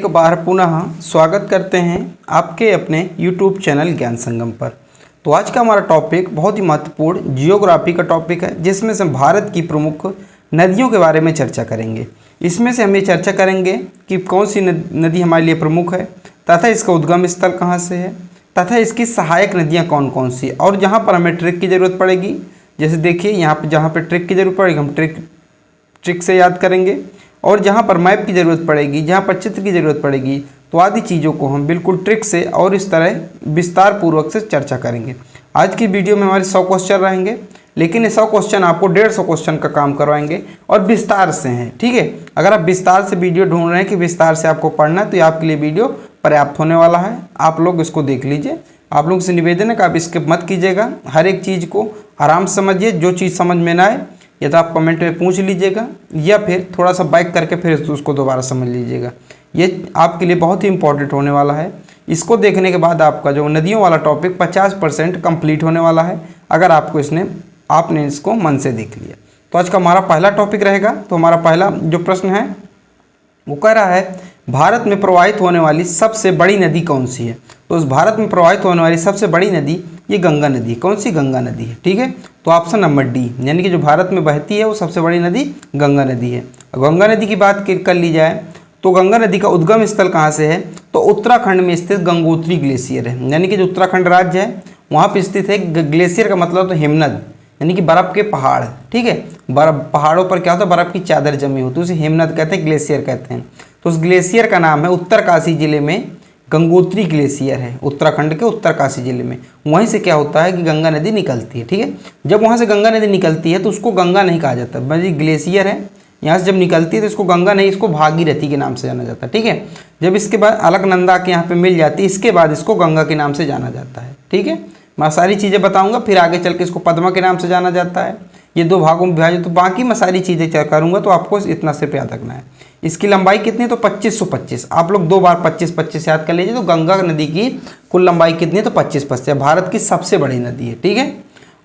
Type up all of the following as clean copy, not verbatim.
एक बार पुनः स्वागत करते हैं आपके अपने YouTube चैनल ज्ञान संगम पर। तो आज का हमारा टॉपिक बहुत ही महत्वपूर्ण जियोग्राफी का टॉपिक है, जिसमें से हम भारत की प्रमुख नदियों के बारे में चर्चा करेंगे। इसमें से हम ये चर्चा करेंगे कि कौन सी नदी हमारे लिए प्रमुख है, तथा इसका उद्गम स्थल कहाँ से है, तथा इसकी सहायक नदियाँ कौन कौन सी, और जहाँ पर हमें ट्रिक की ज़रूरत पड़ेगी, जैसे देखिए यहाँ पर जहाँ पर ट्रिक की ज़रूरत पड़ेगी हम ट्रिक से याद करेंगे, और जहाँ पर मैप की ज़रूरत पड़ेगी, जहाँ पर चित्र की ज़रूरत पड़ेगी, तो आदि चीज़ों को हम बिल्कुल ट्रिक से और इस तरह विस्तार पूर्वक से चर्चा करेंगे। आज की वीडियो में हमारे 100 क्वेश्चन रहेंगे, लेकिन ये 100 क्वेश्चन आपको 150 क्वेश्चन का काम करवाएंगे और विस्तार से हैं, ठीक है। अगर आप विस्तार से वीडियो ढूंढ रहे हैं कि विस्तार से आपको पढ़ना है, तो ये आपके लिए वीडियो पर्याप्त होने वाला है। आप लोग इसको देख लीजिए। आप लोगों से निवेदन है कि आप स्किप मत कीजिएगा, हर एक चीज़ को आराम से समझिए। जो चीज़ समझ में ना आए या तो आप कमेंट में पूछ लीजिएगा, या फिर थोड़ा सा बैक करके फिर उसको दोबारा समझ लीजिएगा। ये आपके लिए बहुत ही इंपॉर्टेंट होने वाला है। इसको देखने के बाद आपका जो नदियों वाला टॉपिक 50% कंप्लीट होने वाला है, अगर आपने इसको मन से देख लिया। तो आज का हमारा पहला टॉपिक रहेगा। तो हमारा पहला जो प्रश्न है वो कह रहा है, भारत में प्रवाहित होने वाली सबसे बड़ी नदी कौन सी है। तो उस भारत में प्रवाहित होने वाली सबसे बड़ी नदी ये गंगा नदी। कौन सी? गंगा नदी है, ठीक है। तो ऑप्शन नंबर डी, यानी कि जो भारत में बहती है वो सबसे बड़ी नदी गंगा नदी है। गंगा नदी की बात कर ली जाए तो गंगा नदी का उद्गम स्थल कहाँ से है, तो उत्तराखंड में स्थित गंगोत्री ग्लेशियर है। यानी कि जो उत्तराखंड राज्य है वहाँ पर स्थित है। ग्लेशियर का मतलब तो हिमनद, यानी कि बर्फ़ के पहाड़, ठीक है। बर्फ पहाड़ों पर क्या होता है, बर्फ़ की चादर जमी होती है, उसे हिमनद कहते हैं, ग्लेशियर कहते हैं। तो उस ग्लेशियर का नाम है उत्तरकाशी जिले में गंगोत्री ग्लेशियर है, उत्तराखंड के उत्तरकाशी जिले में। वहीं से क्या होता है कि गंगा नदी निकलती है, ठीक है। जब वहाँ से गंगा नदी निकलती है तो उसको गंगा नहीं कहा जाता, बल्कि ग्लेशियर है। यहाँ से जब निकलती है तो इसको गंगा नहीं, इसको भागीरथी के नाम से जाना जाता है, ठीक है। जब इसके बाद अलकनंदा के यहाँ पे मिल जाती है, इसके बाद इसको गंगा के नाम से जाना जाता है, ठीक है। मैं सारी चीज़ें बताऊँगा, फिर आगे चल के इसको पद्मा के नाम से जाना जाता है। ये दो भागों में विभाजित, तो बाकी मैं सारी चीज़ें क्या करूँगा, तो आपको इतना सिर्फ याद रखना है। इसकी लंबाई कितनी है, तो 2525। आप लोग 2 बार 25-25 याद कर लीजिए। तो गंगा नदी की कुल लंबाई कितनी है, तो 25-25। भारत की सबसे बड़ी नदी है, ठीक है।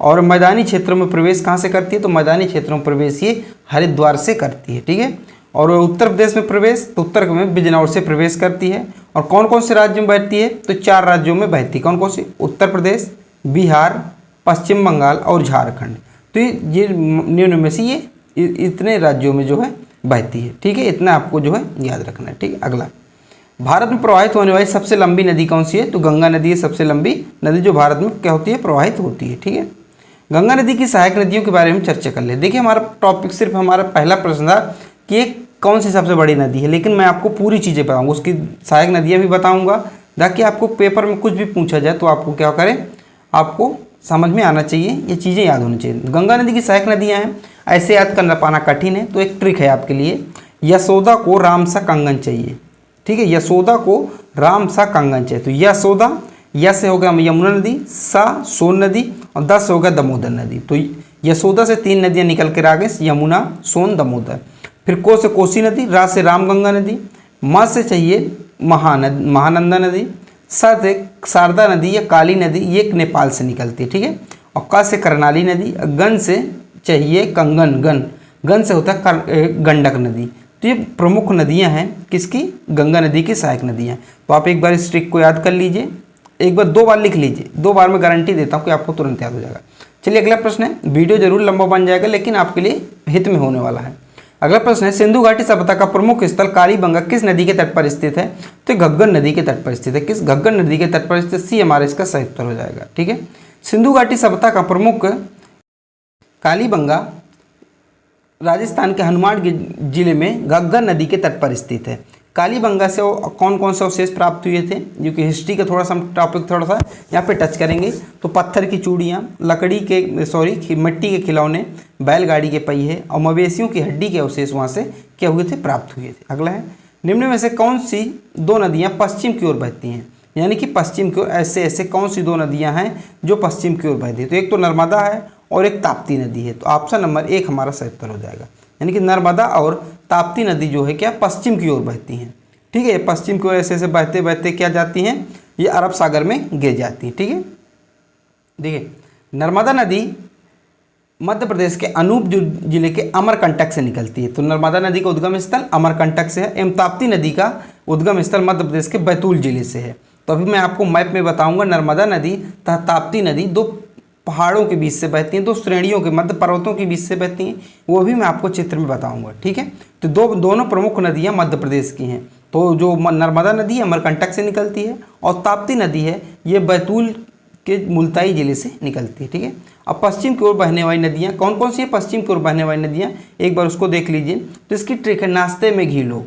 और मैदानी क्षेत्रों में प्रवेश कहाँ से करती है, तो मैदानी क्षेत्रों में प्रवेश ये हरिद्वार से करती है, ठीक है। और उत्तर प्रदेश में प्रवेश, तो उत्तर में बिजनौर से प्रवेश करती है। और कौन कौन से राज्यों में बहती है, तो 4 राज्यों में बहती है। कौन कौन सी? उत्तर प्रदेश, बिहार, पश्चिम बंगाल और झारखंड। तो ये निम्न में से ये इतने राज्यों में जो है बहती है, ठीक है। इतना आपको जो है याद रखना है, ठीक है। अगला, भारत में प्रवाहित होने वाली सबसे लंबी नदी कौन सी है, तो गंगा नदी है सबसे लंबी नदी जो भारत में क्या होती है, प्रवाहित होती है, ठीक है। गंगा नदी की सहायक नदियों के बारे में चर्चा कर ले। देखिए हमारा टॉपिक सिर्फ हमारा पहला प्रश्न था कि ये कौन सी सबसे बड़ी नदी है, लेकिन मैं आपको पूरी चीज़ें बताऊँगा, उसकी सहायक नदियाँ भी बताऊँगा, ताकि आपको पेपर में कुछ भी पूछा जाए तो आपको क्या करें, आपको समझ में आना चाहिए, ये चीज़ें याद होनी चाहिए। गंगा नदी की सहायक नदियाँ हैं, ऐसे याद करना पाना कठिन है, तो एक ट्रिक है आपके लिए। यशोदा को राम सा कंगन चाहिए, ठीक है। यशोदा को राम सा कंगन चाहिए। तो यशोदा, या से हो गया यमुना नदी, सा सोन नदी, और 10 हो गया दामोदर नदी। तो यशोदा से 3 नदियाँ निकल कर आ गई, यमुना, सोन, दामोदर। फिर को से कोसी नदी, रा से रामगंगा नदी, मा से चाहिए महानंदा नदी, सा से शारदा नदी या काली नदी, ये नेपाल से निकलती है, ठीक है। और का से करनाली नदी, गन से चाहिए कंगन, गन से होता है गंडक नदी। तो ये प्रमुख नदियां हैं किसकी, गंगा नदी की सहायक नदियां। तो आप एक बार इस ट्रिक को याद कर लीजिए, एक बार 2 बार लिख लीजिए, 2 बार में गारंटी देता हूँ कि आपको तुरंत याद हो जाएगा। चलिए अगला प्रश्न है, वीडियो जरूर लंबा बन जाएगा, लेकिन आपके लिए हित में होने वाला है। अगला प्रश्न है, सिंधु घाटी सभ्यता का प्रमुख स्थल कालीबंगा किस नदी के तट पर स्थित है, तो घग्गर नदी के तट पर स्थित है। किस? घग्गर नदी के तट पर स्थित। सी हमारा इसका सही उत्तर हो जाएगा, ठीक है। सिंधु घाटी सभ्यता का प्रमुख कालीबंगा राजस्थान के हनुमान जिले में घग्गर नदी के तट पर स्थित है। कालीबंगा से कौन कौन से अवशेष प्राप्त हुए थे, जो कि हिस्ट्री का थोड़ा सा टॉपिक थोड़ा सा यहाँ पे टच करेंगे। तो पत्थर की चूड़ियाँ, मिट्टी के खिलौने, बैलगाड़ी के पहिए और मवेशियों की हड्डी के अवशेष वहाँ से क्या हुए थे, प्राप्त हुए थे। अगला है, निम्न में से कौन सी 2 नदियाँ पश्चिम की ओर बहती हैं, यानी कि पश्चिम की ओर ऐसे कौन सी 2 नदियाँ हैं जो पश्चिम की ओर बहती है। तो एक तो नर्मदा है और एक ताप्ती नदी है। तो ऑप्शन नंबर 1 हमारा सही उत्तर हो जाएगा, यानी कि नर्मदा और ताप्ती नदी जो है क्या पश्चिम की ओर बहती हैं, ठीक है। पश्चिम की ओर ऐसे बहते बहते क्या जाती हैं, ये अरब सागर में गिर जाती हैं, ठीक है। देखिए नर्मदा नदी मध्य प्रदेश के अनूप जिले के अमरकंटक से निकलती है। तो नर्मदा नदी का उद्गम स्थल अमरकंटक से है। एवं ताप्ती नदी का उद्गम स्थल मध्य प्रदेश के बैतूल जिले से है। तो अभी मैं आपको मैप में बताऊंगा, नर्मदा नदी तथा ताप्ती नदी दो पहाड़ों के बीच से बहती हैं, दो श्रेणियों के मध्य पर्वतों के बीच से बहती हैं, वो भी मैं आपको चित्र में बताऊंगा। ठीक है, तो दोनों प्रमुख नदियाँ मध्य प्रदेश की हैं। तो जो नर्मदा नदी है अमरकंटक से निकलती है, और ताप्ती नदी है ये बैतूल के मुल्ताई जिले से निकलती है। ठीक है, अब पश्चिम की ओर बहने वाली नदियाँ कौन कौन सी है? पश्चिम की ओर बहने वाली नदियाँ एक बार उसको देख लीजिए। तो इसकी ट्रिक है, नाश्ते में घी लो,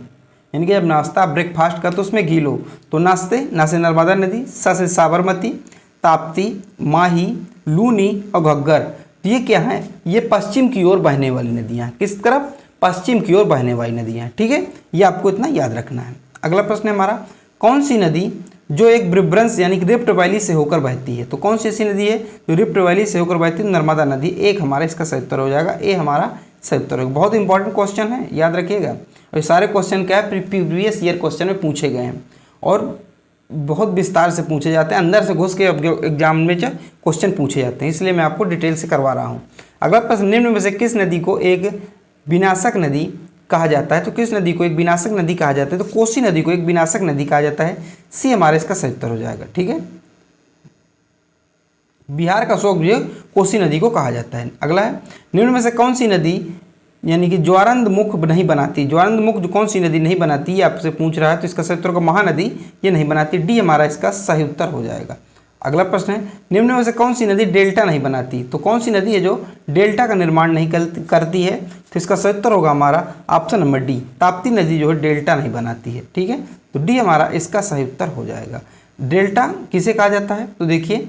यानी कि जब नाश्ता ब्रेकफास्ट कर तो उसमें घी लो। तो नाश्ते ना से नर्मदा नदी, सा से साबरमती, ताप्ती, माही, लूनी और घग्गर। तो ये क्या है? ये पश्चिम की ओर बहने वाली नदियाँ। किस तरफ? पश्चिम की ओर बहने वाली नदियाँ। ठीक है, ये आपको इतना याद रखना है। अगला प्रश्न है हमारा, कौन सी नदी जो एक ब्रिब्रंस यानी कि रिफ्ट वैली से होकर बहती है? तो कौन सी ऐसी नदी है जो रिफ्ट वैली से होकर बहती है? नर्मदा नदी। एक हमारा इसका सही उत्तर हो जाएगा, ए हमारा सही उत्तर होगा। बहुत इंपॉर्टेंट क्वेश्चन है, याद रखिएगा। और ये सारे क्वेश्चन क्या है? प्रीवियस ईयर क्वेश्चन में पूछे गए हैं और बहुत विस्तार से पूछे जाते हैं, अंदर से घुस के एग्जाम में क्वेश्चन पूछे जाते हैं, इसलिए मैं आपको डिटेल से करवा रहा हूँ। अगला प्रश्न, निम्न में से किस नदी को एक विनाशक नदी कहा जाता है? तो किस नदी को एक विनाशक नदी कहा जाता है? तो कोसी नदी को एक विनाशक नदी कहा जाता है, सी हमारे इसका सही उत्तर हो जाएगा। ठीक है, बिहार का शोक भी कोसी नदी को कहा जाता है। अगला है, निम्न में से कौन सी नदी यानी कि ज्वारंद मुख नहीं बनाती? ज्वारंद मुख जो कौन सी नदी नहीं बनाती ये आपसे पूछ रहा है, तो इसका सही उत्तर होगा महानदी, ये नहीं बनाती, डी हमारा इसका सही उत्तर हो जाएगा। अगला प्रश्न है, निम्न में से कौन सी नदी डेल्टा नहीं बनाती? तो कौन सी नदी है जो डेल्टा का निर्माण नहीं करती है? तो इसका सही उत्तर होगा हमारा ऑप्शन नंबर डी, ताप्ती नदी जो है डेल्टा नहीं बनाती है। ठीक है, तो डी हमारा इसका सही उत्तर हो जाएगा। डेल्टा किसे कहा जाता है? तो देखिए,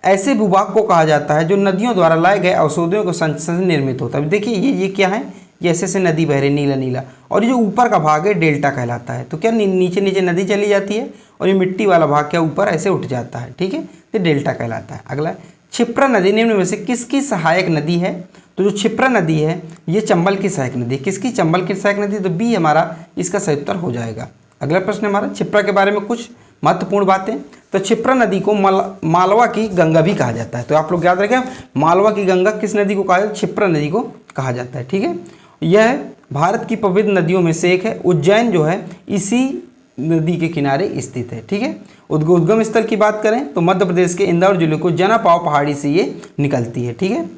ऐसे भूभाग को कहा जाता है जो नदियों द्वारा लाए गए अवशोधनों के संचय से निर्मित होता है। देखिए ये क्या है? ये ऐसे से नदी बह रही नीला नीला, और ये जो ऊपर का भाग है डेल्टा कहलाता है। तो क्या नीचे नीचे नदी चली जाती है और ये मिट्टी वाला भाग क्या ऊपर ऐसे उठ जाता है। ठीक है, तो डेल्टा कहलाता है। अगला, क्षिप्रा नदी निम्न में से किसकी सहायक नदी है? तो जो क्षिप्रा नदी है ये चंबल की सहायक नदी। किसकी? चंबल की सहायक नदी, तो बी हमारा इसका सही उत्तर हो जाएगा। अगला प्रश्न हमारा, क्षिप्रा के बारे में कुछ महत्वपूर्ण बातें। तो क्षिप्रा नदी को मालवा की गंगा भी कहा जाता है। तो आप लोग याद रखें, मालवा की गंगा किस नदी को कहा जाता है? क्षिप्रा नदी को कहा जाता है। ठीक है, यह भारत की पवित्र नदियों में से एक है। उज्जैन जो है इसी नदी के किनारे स्थित है। ठीक है, उद्गम स्थल की बात करें तो मध्य प्रदेश के इंदौर जिले को जनापाव पहाड़ी से ये निकलती है। ठीक है,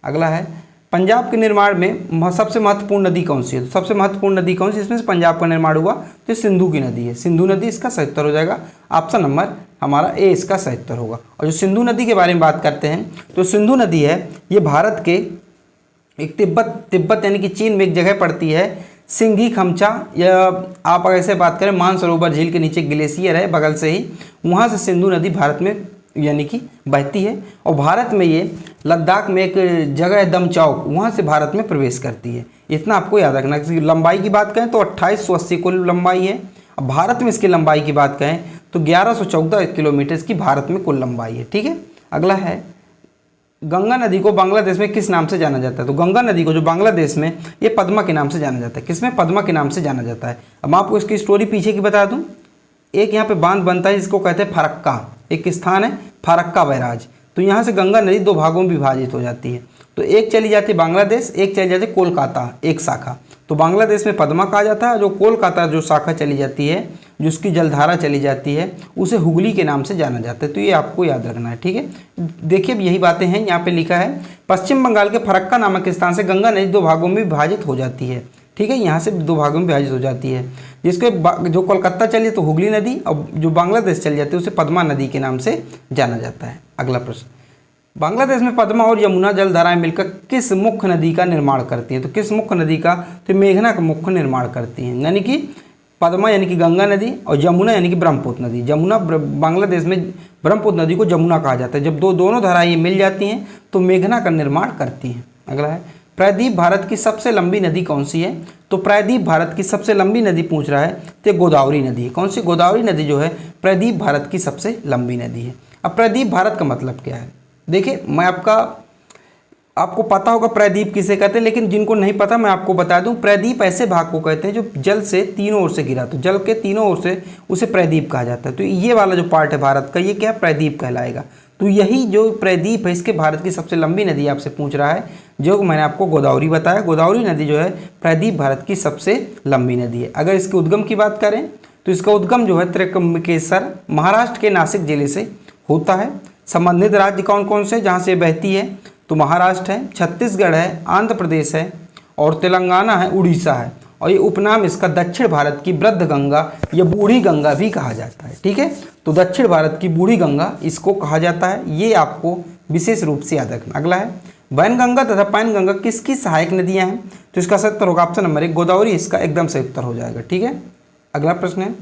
अगला है, पंजाब के निर्माण में सबसे महत्वपूर्ण नदी कौन सी है? तो सबसे महत्वपूर्ण नदी कौन सी इसमें से पंजाब का निर्माण हुआ? तो सिंधु की नदी है। सिंधु नदी इसका सही उत्तर हो जाएगा, ऑप्शन नंबर हमारा ए इसका सही उत्तर होगा। और जो सिंधु नदी के बारे में बात करते हैं तो सिंधु नदी है ये भारत के एक तिब्बत यानी कि चीन में एक जगह पड़ती है, सिंघी खमचा, या आप अगर ऐसे बात करें मानसरोवर झील के नीचे ग्लेशियर है बगल से ही, वहाँ से सिंधु नदी भारत में यानी कि बहती है। और भारत में ये लद्दाख में एक जगह है दमचौक, वहाँ से भारत में प्रवेश करती है। इतना आपको याद रखना है। लंबाई की बात करें तो 2880 कुल लंबाई है। अब भारत में इसकी लंबाई की बात करें तो 1114 किलोमीटर की भारत में कुल लंबाई है। ठीक है, अगला है, गंगा नदी को बांग्लादेश में किस नाम से जाना जाता है? तो गंगा नदी को जो बांग्लादेश में ये पद्मा के नाम से जाना जाता है। किसमें? पद्मा के नाम से जाना जाता है। अब मैं आपको इसकी स्टोरी पीछे की बता दूं। एक यहाँ पे बांध बनता है जिसको कहते हैं फरक्का, एक स्थान है फरक्का बैराज। तो यहाँ से गंगा नदी दो भागों में विभाजित हो जाती है। तो एक चली जाती है बांग्लादेश, एक चली जाती है कोलकाता, एक शाखा। तो बांग्लादेश में पद्मा कहा जाता है, जो कोलकाता जो शाखा चली जाती है, जिसकी जलधारा चली जाती है, उसे हुगली के नाम से जाना जाता है। तो ये आपको याद रखना है। ठीक है, देखिए यही बातें हैं। यहाँ पे लिखा है, पश्चिम बंगाल के फरक्का नामक स्थान से गंगा नदी दो भागों में विभाजित हो जाती है। ठीक है, यहाँ से दो भागों में विभाजित हो जाती है, जिसके जो कोलकाता चली तो हुगली नदी, और जो बांग्लादेश चली जाती है उसे पद्मा नदी के नाम से जाना जाता है। अगला प्रश्न, बांग्लादेश में पद्मा और यमुना जलधाराएं मिलकर किस मुख्य नदी का निर्माण करती हैं? तो किस मुख्य नदी का? तो मेघना का मुख्य निर्माण करती हैं। यानी कि पद्मा यानी कि गंगा नदी और यमुना यानी कि ब्रह्मपुत्र नदी। यमुना बांग्लादेश में ब्रह्मपुत्र नदी को यमुना कहा जाता है। जब दोनों धाराएं मिल जाती हैं तो मेघना का निर्माण करती हैं। अगला है, प्रायद्वीप भारत की सबसे लंबी नदी कौन सी है? तो प्रायद्वीप भारत की सबसे लंबी नदी पूछ रहा है तो गोदावरी नदी है। कौन सी? गोदावरी नदी जो है प्रायद्वीप भारत की सबसे लंबी नदी है। अब प्रायद्वीप भारत का मतलब क्या है? देखिए, मैं आपको पता होगा प्रायद्वीप किसे कहते हैं, लेकिन जिनको नहीं पता मैं आपको बता दूं, प्रायद्वीप ऐसे भाग को कहते हैं जो जल से तीनों ओर से घिरा, तो जल के तीनों ओर से उसे प्रायद्वीप कहा जाता है। तो ये वाला जो पार्ट है भारत का, ये क्या? प्रायद्वीप कहलाएगा। तो यही जो प्रायद्वीप है इसके भारत की सबसे लंबी नदी आपसे पूछ रहा है, जो मैंने आपको गोदावरी बताया। गोदावरी नदी जो है प्रायद्वीप भारत की सबसे लंबी नदी है। अगर इसके उद्गम की बात करें तो इसका उद्गम जो है त्र्यंबकेश्वर महाराष्ट्र के नासिक जिले से होता है। संबंधित राज्य कौन कौन से जहाँ से बहती है, तो महाराष्ट्र है, छत्तीसगढ़ है, आंध्र प्रदेश है और तेलंगाना है, उड़ीसा है। और ये उपनाम इसका दक्षिण भारत की वृद्ध गंगा या बूढ़ी गंगा भी कहा जाता है। ठीक है, तो दक्षिण भारत की बूढ़ी गंगा इसको कहा जाता है, ये आपको विशेष रूप से याद रखना। अगला है वैनगंगा तथा पैनगंगा किसकी सहायक नदियां हैं, तो इसका सही उत्तर होगा ऑप्शन नंबर 1 गोदावरी, इसका एकदम सही उत्तर हो जाएगा। ठीक है, अगला प्रश्न है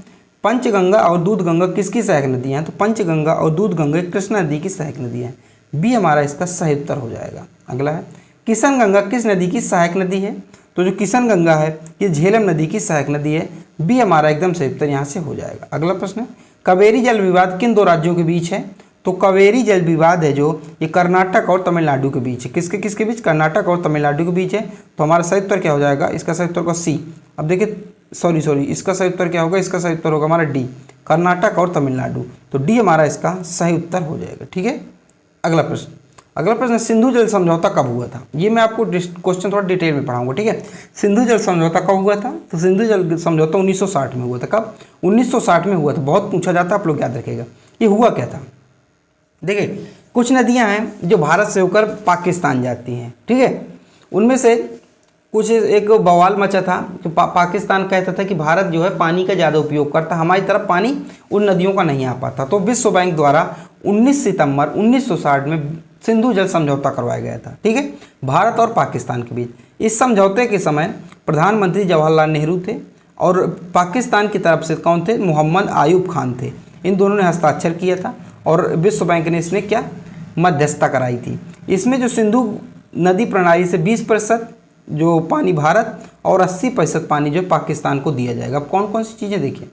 पंचगंगा और दूधगंगा किसकी सहायक नदियां हैं, तो पंचगंगा और दूधगंगा कृष्णा नदी की सहायक नदियां हैं, बी हमारा इसका सही उत्तर हो जाएगा। अगला है किशन गंगा किस नदी की सहायक नदी है, तो जो किशन गंगा है ये झेलम नदी की सहायक नदी है, बी हमारा एकदम सही उत्तर यहाँ से हो जाएगा। अगला प्रश्न है कावेरी जल विवाद किन दो राज्यों के बीच है, तो कावेरी जल विवाद है जो ये कर्नाटक और तमिलनाडु के बीच है। किसके किसके बीच, कर्नाटक और तमिलनाडु के बीच है। तो हमारा सही उत्तर क्या हो जाएगा, इसका सही उत्तर होगा सी। अब देखिए सॉरी इसका सही उत्तर क्या होगा, इसका सही उत्तर होगा हमारा डी, कर्नाटक और तमिलनाडु। तो डी हमारा इसका सही उत्तर हो जाएगा। ठीक है, अगला प्रश्न सिंधु जल समझौता कब हुआ था, ये मैं आपको क्वेश्चन थोड़ा डिटेल में पढ़ाऊंगा। ठीक है, सिंधु जल समझौता कब हुआ था, तो सिंधु जल समझौता 1960 में हुआ था। कब, 1960 में हुआ था। बहुत पूछा जाता है, आप लोग याद रखिएगा। ये हुआ क्या था, देखिए कुछ नदियां हैं जो भारत से होकर पाकिस्तान जाती हैं। ठीक है, उनमें से कुछ एक बवाल मचा था तो पाकिस्तान कहता था कि भारत जो है पानी का ज़्यादा उपयोग करता, हमारी तरफ पानी उन नदियों का नहीं आ पाता। तो विश्व बैंक द्वारा 19 सितंबर 1960 में सिंधु जल समझौता करवाया गया था। ठीक है, भारत और पाकिस्तान के बीच। इस समझौते के समय प्रधानमंत्री जवाहरलाल नेहरू थे और पाकिस्तान की तरफ से कौन थे, मोहम्मद आयूब खान थे। इन दोनों ने हस्ताक्षर किया था और विश्व बैंक ने इसमें क्या मध्यस्थता कराई थी। इसमें जो सिंधु नदी प्रणाली से 20% जो पानी भारत और 80% पानी जो पाकिस्तान को दिया जाएगा। अब कौन कौन सी चीज़ें देखिए,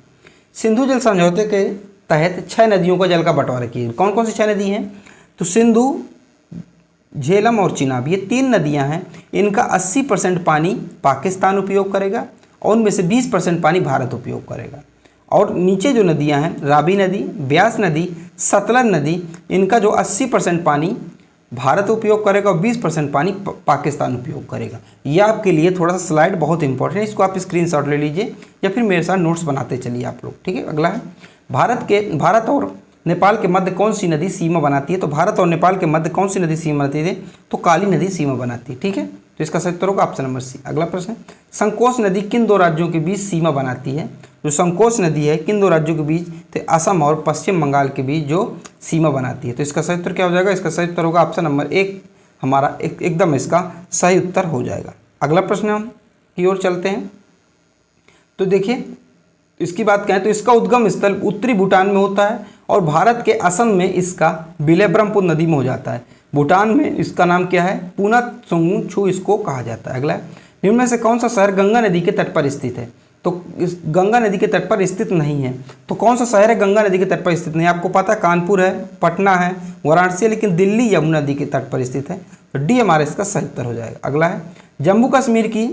सिंधु जल समझौते के तहत 6 नदियों का जल का बंटवारा किया। कौन कौन सी 6 नदी हैं, तो सिंधु, झेलम और चिनाब, ये 3 नदियां हैं। इनका 80% पानी पाकिस्तान उपयोग करेगा और उनमें से 20% पानी भारत उपयोग करेगा। और नीचे जो नदियां हैं रावी नदी, ब्यास नदी, सतलज नदी, इनका जो 80% पानी भारत उपयोग करेगा और 20% पानी पाकिस्तान उपयोग करेगा। ये आपके लिए थोड़ा सा स्लाइड बहुत इंपॉर्टेंट है, इसको आप स्क्रीनशॉट ले लीजिए या फिर मेरे साथ नोट्स बनाते चलिए आप लोग। ठीक है, अगला है भारत और नेपाल के मध्य कौन सी नदी सीमा बनाती है, तो भारत और नेपाल के मध्य कौन सी नदी सीमा बनाती है, तो काली नदी सीमा बनाती है। ठीक है, तो इसका सही उत्तर होगा ऑप्शन नंबर सी। अगला प्रश्न है संकोच नदी किन 2 राज्यों के बीच सीमा बनाती है, जो संकोच नदी है किन 2 राज्यों के बीच, तो असम और पश्चिम बंगाल के बीच जो सीमा बनाती है। तो इसका सही उत्तर क्या हो जाएगा, इसका सही उत्तर होगा ऑप्शन नंबर 1 हमारा एकदम इसका सही उत्तर हो जाएगा। अगला प्रश्न हम की ओर चलते हैं। तो देखिए इसकी बात करें तो इसका उद्गम स्थल उत्तरी भूटान में होता है और भारत के असम में इसका विलय ब्रह्मपुत्र नदी में हो जाता है। भूटान में इसका नाम क्या है, पूना चोंगू छू इसको कहा जाता है। अगला निम्न में से कौन सा शहर गंगा नदी के तट पर स्थित है, तो इस गंगा नदी के तट पर स्थित नहीं है। तो कौन सा शहर है गंगा नदी के तट पर स्थित नहीं है, आपको पता है कानपुर है, पटना है, वाराणसी है, लेकिन दिल्ली यमुना नदी के तट पर स्थित है। तो डी हमारा इसका सही उत्तर हो जाएगा। अगला है जम्मू कश्मीर की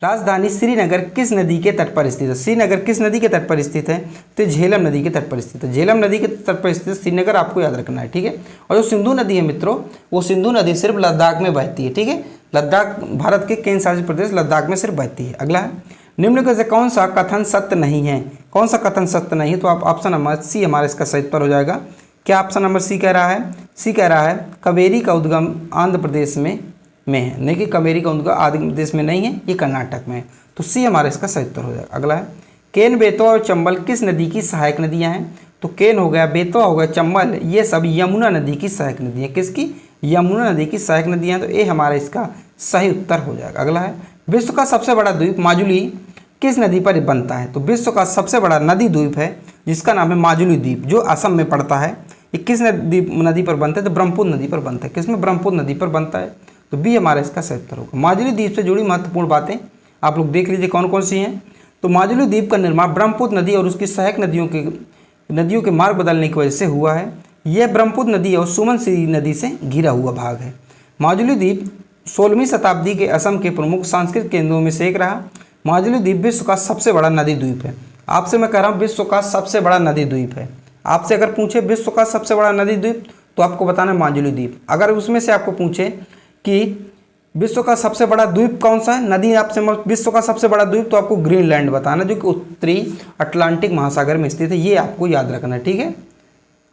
राजधानी श्रीनगर किस नदी के तट पर स्थित है, श्रीनगर किस नदी के तट पर स्थित है, तो झेलम नदी के तट पर स्थित है। झेलम नदी के तट पर स्थित श्रीनगर आपको याद रखना है। ठीक है, और जो सिंधु नदी है मित्रों, वो सिंधु नदी सिर्फ लद्दाख में बहती है। ठीक है, लद्दाख भारत के केंद्र शासित प्रदेश लद्दाख में सिर्फ बहती है। अगला है निम्न से कौन सा कथन सत्य नहीं है, कौन सा कथन सत्य नहीं है, तो आप ऑप्शन नंबर सी हमारा इसका सही उत्तर हो जाएगा। क्या ऑप्शन नंबर सी कह रहा है, सी कह रहा है कावेरी का उद्गम आंध्र प्रदेश में है, नहीं कि कावेरी का उद्गम आंध्र प्रदेश में नहीं है, ये कर्नाटक में है। तो सी हमारा इसका सही उत्तर हो जाएगा। अगला है केन, बेतवा और चंबल किस नदी की सहायक नदियां हैं, तो केन हो गया, बेतवा हो गया, चंबल, ये सब यमुना नदी की सहायक नदियाँ, किसकी, यमुना नदी की सहायक नदियाँ। तो ये हमारा इसका सही उत्तर हो जाएगा। अगला है विश्व का सबसे बड़ा द्वीप माजुली किस नदी पर बनता है, तो विश्व का सबसे बड़ा नदी द्वीप है जिसका नाम है माजुली द्वीप, जो असम में पड़ता है। ये किस नदी पर बनता है, तो ब्रह्मपुत्र नदी पर बनता है। किसमें, ब्रह्मपुत्र नदी पर बनता है। तो बी हमारा इसका सही उत्तर होगा। माजुली द्वीप से जुड़ी महत्वपूर्ण बातें आप लोग देख लीजिए कौन कौन सी हैं। तो माजुली द्वीप का निर्माण ब्रह्मपुत्र नदी और उसकी सहायक नदियों के मार्ग बदलने की वजह से हुआ है। यह ब्रह्मपुत्र नदी और सुमनसिरी नदी से घिरा हुआ भाग है। माजुली द्वीप 16वीं शताब्दी के असम के प्रमुख सांस्कृतिक केंद्रों में से एक रहा। माजुली द्वीप विश्व का सबसे बड़ा नदी द्वीप है। आपसे मैं कह रहा हूँ विश्व का सबसे बड़ा नदी द्वीप है। आपसे अगर पूछे विश्व का सबसे बड़ा नदी द्वीप तो आपको बताना है माजुली द्वीप। अगर उसमें से आपको पूछे कि विश्व का सबसे बड़ा द्वीप कौन सा है? नदी आपसे विश्व का सबसे बड़ा द्वीप तो आपको ग्रीनलैंड बताना, जो कि उत्तरी अटलांटिक महासागर में स्थित है, ये आपको याद रखना है, ठीक है।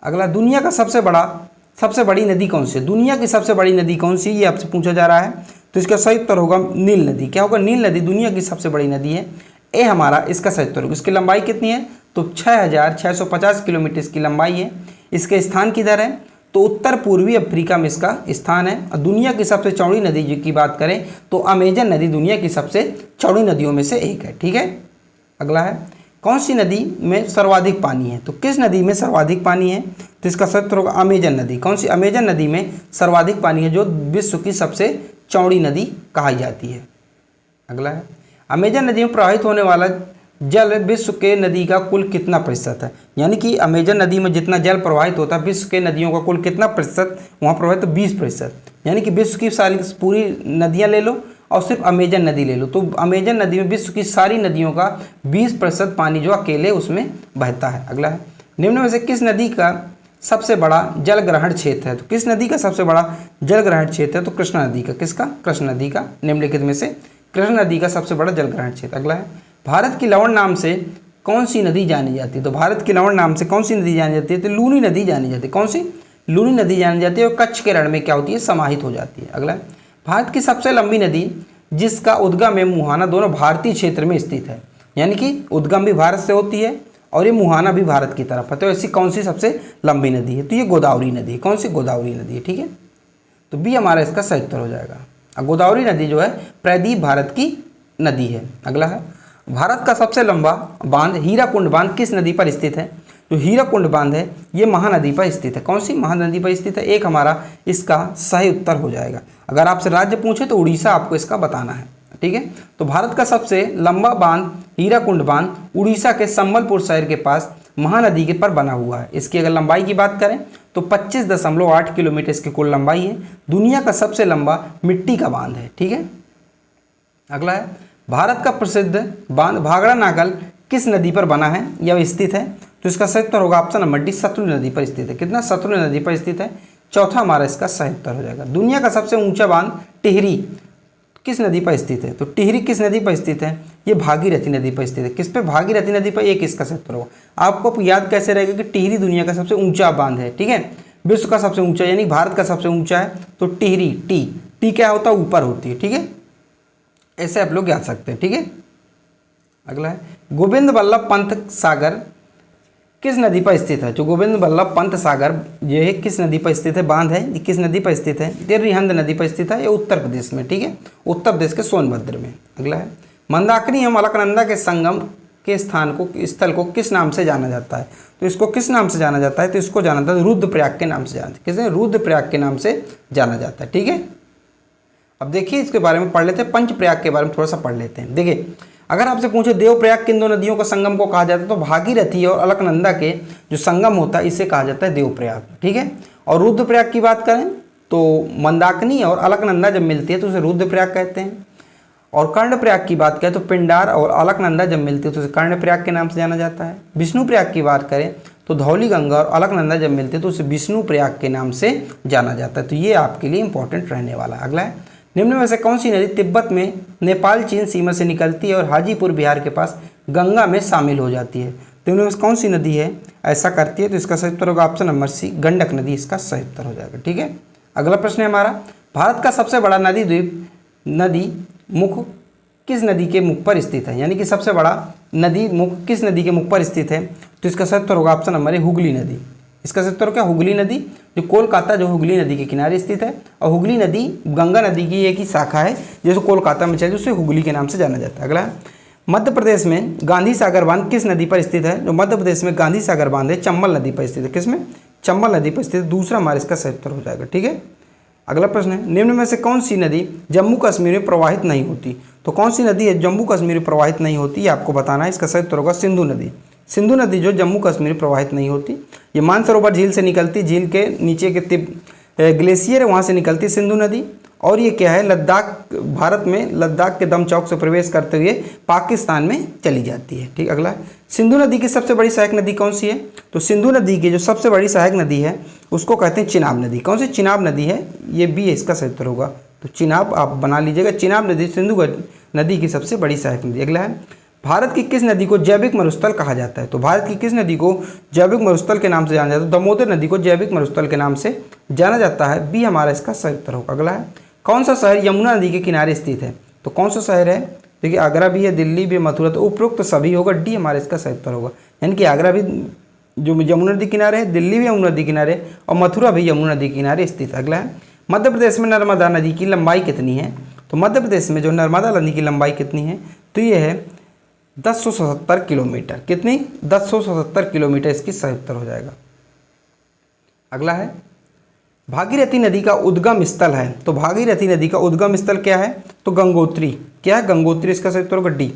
अगला, दुनिया का सबसे बड़ी नदी कौन सी है? दुनिया की सबसे बड़ी नदी कौन सी है, ये आपसे पूछा जा रहा है। तो इसका सही उत्तर होगा नील नदी। क्या होगा? नील नदी दुनिया की सबसे बड़ी नदी है। ए हमारा इसका सही उत्तर होगा। इसकी लंबाई कितनी है? तो 6650 किलोमीटर इसकी लंबाई है। इसके स्थान किधर है? तो उत्तर पूर्वी अफ्रीका में इसका स्थान है। और दुनिया की सबसे चौड़ी नदी की बात करें तो अमेजन नदी दुनिया की सबसे चौड़ी नदियों में से एक है, ठीक है। अगला है, कौन सी नदी में सर्वाधिक पानी है? तो किस नदी में सर्वाधिक पानी है? तो इसका सही उत्तर होगा अमेजन नदी। कौन सी? अमेजन नदी में सर्वाधिक पानी है, जो विश्व की सबसे चौड़ी नदी कही जाती है। अगला है, अमेजन नदी में प्रवाहित होने वाला जल विश्व के नदी का कुल कितना प्रतिशत है? यानी कि अमेजन नदी में जितना जल प्रवाहित होता है विश्व के नदियों का कुल कितना प्रतिशत वहाँ प्रवाहित? तो 20%। यानी कि विश्व की सारी पूरी नदियाँ ले लो और सिर्फ अमेजन नदी ले लो, तो अमेजन नदी में विश्व की सारी नदियों का 20% पानी जो अकेले उसमें बहता है। अगला है, निम्न में से किस नदी का सबसे बड़ा जल ग्रहण क्षेत्र है? तो किस नदी का सबसे बड़ा जल ग्रहण क्षेत्र है? तो कृष्णा नदी का। किसका? कृष्णा नदी का। निम्नलिखित में से कृष्णा नदी का सबसे बड़ा जल ग्रहण क्षेत्र। अगला है, भारत की लवण नाम से कौन सी नदी जानी जाती है? तो भारत की लवण नाम से कौन सी नदी जानी जाती है? तो लूनी नदी जानी जाती है। कौन सी? लूनी नदी जानी जाती है, और कच्छ के रण में क्या होती है? समाहित हो जाती है। अगला है, भारत की सबसे लंबी नदी जिसका उद्गम एवं मुहाना दोनों भारतीय क्षेत्र में स्थित है, यानी कि उद्गम भी भारत से होती है और ये मुहाना भी भारत की तरफ है, तो ऐसी कौन सी सबसे लंबी नदी है? तो ये गोदावरी नदी है। कौन सी? गोदावरी नदी है, ठीक है। तो बी हमारा इसका सही उत्तर हो जाएगा। अब गोदावरी नदी जो है प्रायद्वीप भारत की नदी है। अगला है, भारत का सबसे लंबा बांध हीराकुंड बांध किस नदी पर स्थित है? जो हीराकुंड बांध है ये महानदी पर स्थित है। कौन सी? महानदी पर स्थित है। एक हमारा इसका सही उत्तर हो जाएगा। अगर आपसे राज्य पूछे तो उड़ीसा आपको इसका बताना है, ठीक है। तो भारत का सबसे लंबा बांध हीराकुंड बांध उड़ीसा के संबलपुर शहर के पास महानदी के पर बना हुआ है। इसकी अगर लंबाई की बात करें तो 25.8 किलोमीटर इसकी कुल लंबाई है। दुनिया का सबसे लंबा मिट्टी का बांध है, ठीक है। अगला है, भारत का प्रसिद्ध बांध भाखड़ा नागल किस नदी पर बना है या स्थित है? तो इसका सही उत्तर होगा ऑप्शन नंबर डी, सतलुज नदी पर स्थित है। कितना? सतलुज नदी पर स्थित है। चौथा हमारा इसका सही उत्तर हो जाएगा। दुनिया का सबसे ऊंचा बांध टिहरी किस नदी पर स्थित है? तो टिहरी किस नदी पर स्थित है? ये भागीरथी नदी पर स्थित है। किस पे? भागीरथी नदी पर। एक इसका सही उत्तर होगा। आपको याद कैसे रहेगा कि टिहरी दुनिया का सबसे ऊंचा बांध है, ठीक है। विश्व का सबसे ऊंचा यानी भारत का सबसे ऊंचा है, तो टिहरी टी क्या होता है? ऊपर होती है, ठीक है। ऐसे आप लोग याद सकते हैं, ठीक है। अगला है, गोविंद बल्लभ पंत सागर किस नदी पर स्थित है? जो गोविंद बल्लभ पंत सागर ये किस नदी पर स्थित है? बांध है, किस नदी पर स्थित है? ये रिहंद नदी पर स्थित है। ये उत्तर प्रदेश में, ठीक है, उत्तर प्रदेश के सोनभद्र में। अगला है, मंदाकिनी एवं अलकनंदा के संगम के स्थल को किस नाम से जाना जाता है? तो इसको किस नाम से जाना जाता है? तो इसको जाना जाता है रुद्रप्रयाग के नाम से जाना जाता है। किसे? रुद्रप्रयाग के नाम से जाना जाता है, ठीक है। अब देखिए इसके बारे में पढ़ लेते हैं, पंचप्रयाग के बारे में थोड़ा सा पढ़ लेते हैं। देखिए, अगर आपसे पूछे देवप्रयाग किन दो नदियों का संगम को कहा जाता है, तो भागीरथी और अलकनंदा के जो संगम होता है इसे कहा जाता है देवप्रयाग, ठीक है। और रुद्रप्रयाग की बात करें तो मंदाकिनी और अलकनंदा जब मिलती है तो उसे रुद्रप्रयाग कहते हैं। और कर्णप्रयाग की बात करें तो पिंडार और अलकनंदा जब मिलती है तो उसे कर्णप्रयाग के नाम से जाना जाता है। विष्णुप्रयाग की बात करें तो धौली गंगा और अलकनंदा जब मिलते हैं तो उसे विष्णुप्रयाग के नाम से जाना जाता है। तो ये आपके लिए इंपॉर्टेंट रहने वाला है। अगला है, निम्न में से कौन सी नदी तिब्बत में नेपाल चीन सीमा से निकलती है और हाजीपुर बिहार के पास गंगा में शामिल हो जाती है? तो इनमें से कौन सी नदी है ऐसा करती है? तो इसका सही उत्तर होगा ऑप्शन नंबर सी, गंडक नदी इसका सही उत्तर हो जाएगा, ठीक है। अगला प्रश्न है हमारा, भारत का सबसे बड़ा नदी द्वीप नदी मुख किस नदी के मुख पर स्थित है? यानी कि सबसे बड़ा नदी मुख किस नदी के मुख पर स्थित है? तो इसका सही उत्तर होगा ऑप्शन नंबर ए, हुगली नदी। इसका सही उत्तर क्या? हुगली नदी, जो कोलकाता जो हुगली नदी के किनारे स्थित है। और हुगली नदी गंगा नदी की एक ही शाखा है जो कोलकाता में चलती है, उसे हुगली के नाम से जाना जाता है। अगला, मध्य प्रदेश में गांधी सागर बांध किस नदी पर स्थित है? जो मध्य प्रदेश में गांधी सागर बांध है चंबल नदी पर स्थित है। किसमें? चंबल नदी पर स्थित है। दूसरा हमारा इसका सही उत्तर हो जाएगा, ठीक है। अगला प्रश्न है, निम्न में से कौन सी नदी जम्मू कश्मीर में प्रवाहित नहीं होती? तो कौन सी नदी है जम्मू कश्मीर में प्रवाहित नहीं होती, ये आपको बताना है। इसका सही उत्तर होगा सिंधु नदी। सिंधु नदी जो जम्मू कश्मीर प्रवाहित नहीं होती, ये मानसरोवर झील से निकलती, झील के नीचे के ग्लेशियर है वहाँ से निकलती सिंधु नदी। और ये क्या है, लद्दाख, भारत में लद्दाख के दम चौक से प्रवेश करते हुए पाकिस्तान में चली जाती है, ठीक। अगला, सिंधु नदी की सबसे बड़ी सहायक नदी कौन सी है? तो सिंधु नदी की जो सबसे बड़ी सहायक नदी है उसको कहते हैं चिनाब नदी। कौन सी? चिनाब नदी है, ये बी है इसका सही उत्तर होगा, तो चिनाब आप बना लीजिएगा। चिनाब नदी सिंधु नदी की सबसे बड़ी सहायक नदी। अगला है, भारत की किस नदी को जैविक मरुस्थल कहा जाता है? तो भारत की किस नदी को जैविक मरुस्थल के नाम से जाना जाता है? दामोदर नदी को जैविक मरुस्थल के नाम से जाना जाता है। बी हमारा इसका सही उत्तर होगा। अगला है, कौन सा शहर यमुना नदी के किनारे स्थित है? तो कौन सा शहर है? देखिए आगरा भी है, दिल्ली भी, मथुरा, तो उपरोक्त सभी होगा। डी हमारा इसका सही उत्तर होगा। यानी कि आगरा भी जो यमुना नदी किनारे है, दिल्ली भी यमुना नदी किनारे और मथुरा भी यमुना नदी किनारे स्थित। अगला है, मध्य प्रदेश में नर्मदा नदी की लंबाई कितनी है? तो मध्य प्रदेश में जो नर्मदा नदी की लंबाई कितनी है? तो ये है 1077 किलोमीटर। कितनी? 1077 किलोमीटर इसकी सही उत्तर हो जाएगा। अगला है, भागीरथी नदी का उद्गम स्थल है। तो भागीरथी नदी का उद्गम स्थल क्या है? तो गंगोत्री। क्या है? गंगोत्री इसका सही उत्तर होगा डी।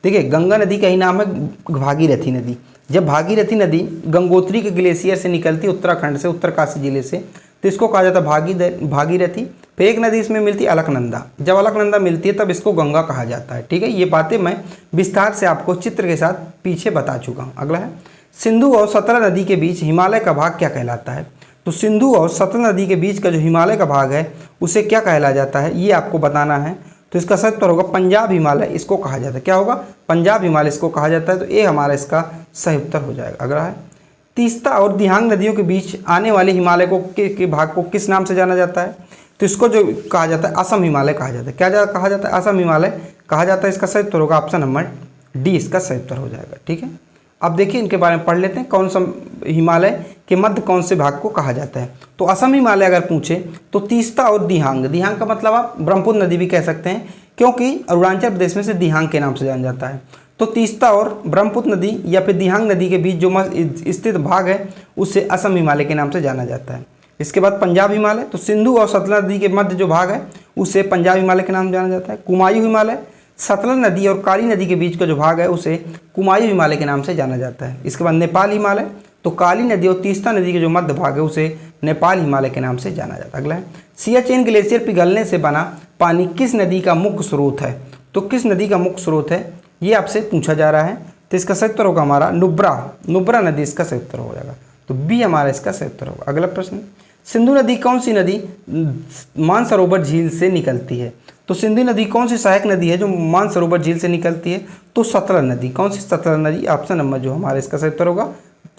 देखिए गंगा नदी का ही नाम है भागीरथी नदी। जब भागीरथी नदी गंगोत्री के ग्लेशियर से निकलती है, उत्तराखंड से, उत्तरकाशी जिले से, तो इसको कहा जाता है भागीरथी। फिर एक नदी इसमें मिलती है अलकनंदा। जब अलकनंदा मिलती है तब इसको गंगा कहा जाता है। ठीक है, ये बातें मैं विस्तार से आपको चित्र के साथ पीछे बता चुका हूँ। अगला है, सिंधु और सतलज नदी के बीच हिमालय का भाग क्या कहलाता है? तो सिंधु और सतलज नदी के बीच का जो हिमालय का भाग है उसे क्या कहला जाता है, ये आपको बताना है। तो इसका सही उत्तर होगा पंजाब हिमालय इसको कहा जाता है। क्या होगा? पंजाब हिमालय इसको कहा जाता है। तो ये हमारा इसका सही उत्तर हो जाएगा। अगला है, तीस्ता और दिहांग नदियों के बीच आने वाले हिमालय को के भाग को किस नाम से जाना जाता है? तो इसको जो कहा जाता है असम हिमालय कहा जाता है। क्या कहा जाता है? असम हिमालय कहा जाता है। इसका सही उत्तर होगा ऑप्शन नंबर डी, इसका सही उत्तर हो जाएगा। ठीक है, अब देखिए इनके बारे में पढ़ लेते हैं। कौन सा हिमालय के मध्य कौन से भाग को कहा जाता है? तो असम हिमालय अगर पूछे तो तीस्ता और दिहांग, दिहांग का मतलब आप ब्रह्मपुत्र नदी भी कह सकते हैं, क्योंकि अरुणाचल प्रदेश में से दिहांग के नाम से जाना जाता है। तो तीस्ता और ब्रह्मपुत्र नदी या फिर दिहांग नदी के बीच जो स्थित भाग है उसे असम हिमालय के नाम से जाना जाता है। इसके बाद पंजाब हिमालय, तो सिंधु और सतलज नदी के मध्य जो भाग है उसे पंजाब हिमालय के नाम से जाना जाता है। कुमायूं हिमालय, सतलज नदी और काली नदी के बीच का जो भाग है उसे कुमायूं हिमालय के नाम से जाना जाता है। इसके बाद नेपाल हिमालय, तो काली नदी और तीस्ता नदी के जो मध्य भाग है उसे नेपाल हिमालय के नाम से जाना जाता है। अगला है, सियाचिन ग्लेशियर पिघलने से बना पानी किस नदी का मुख्य स्रोत है? तो किस नदी का मुख्य स्रोत है ये आपसे पूछा जा रहा है। तो इसका सही उत्तर होगा हमारा नुब्रा नदी इसका सही उत्तर हो जाएगा। तो बी हमारा इसका सही उत्तर होगा। अगला प्रश्न, सिंधु नदी कौन सी नदी मानसरोवर झील से निकलती है? तो सिंधु नदी कौन सी सहायक नदी है जो मानसरोवर झील से निकलती है? तो सतलज नदी। कौन सी? सतलज नदी। ऑप्शन नंबर जो हमारा इसका सही उत्तर होगा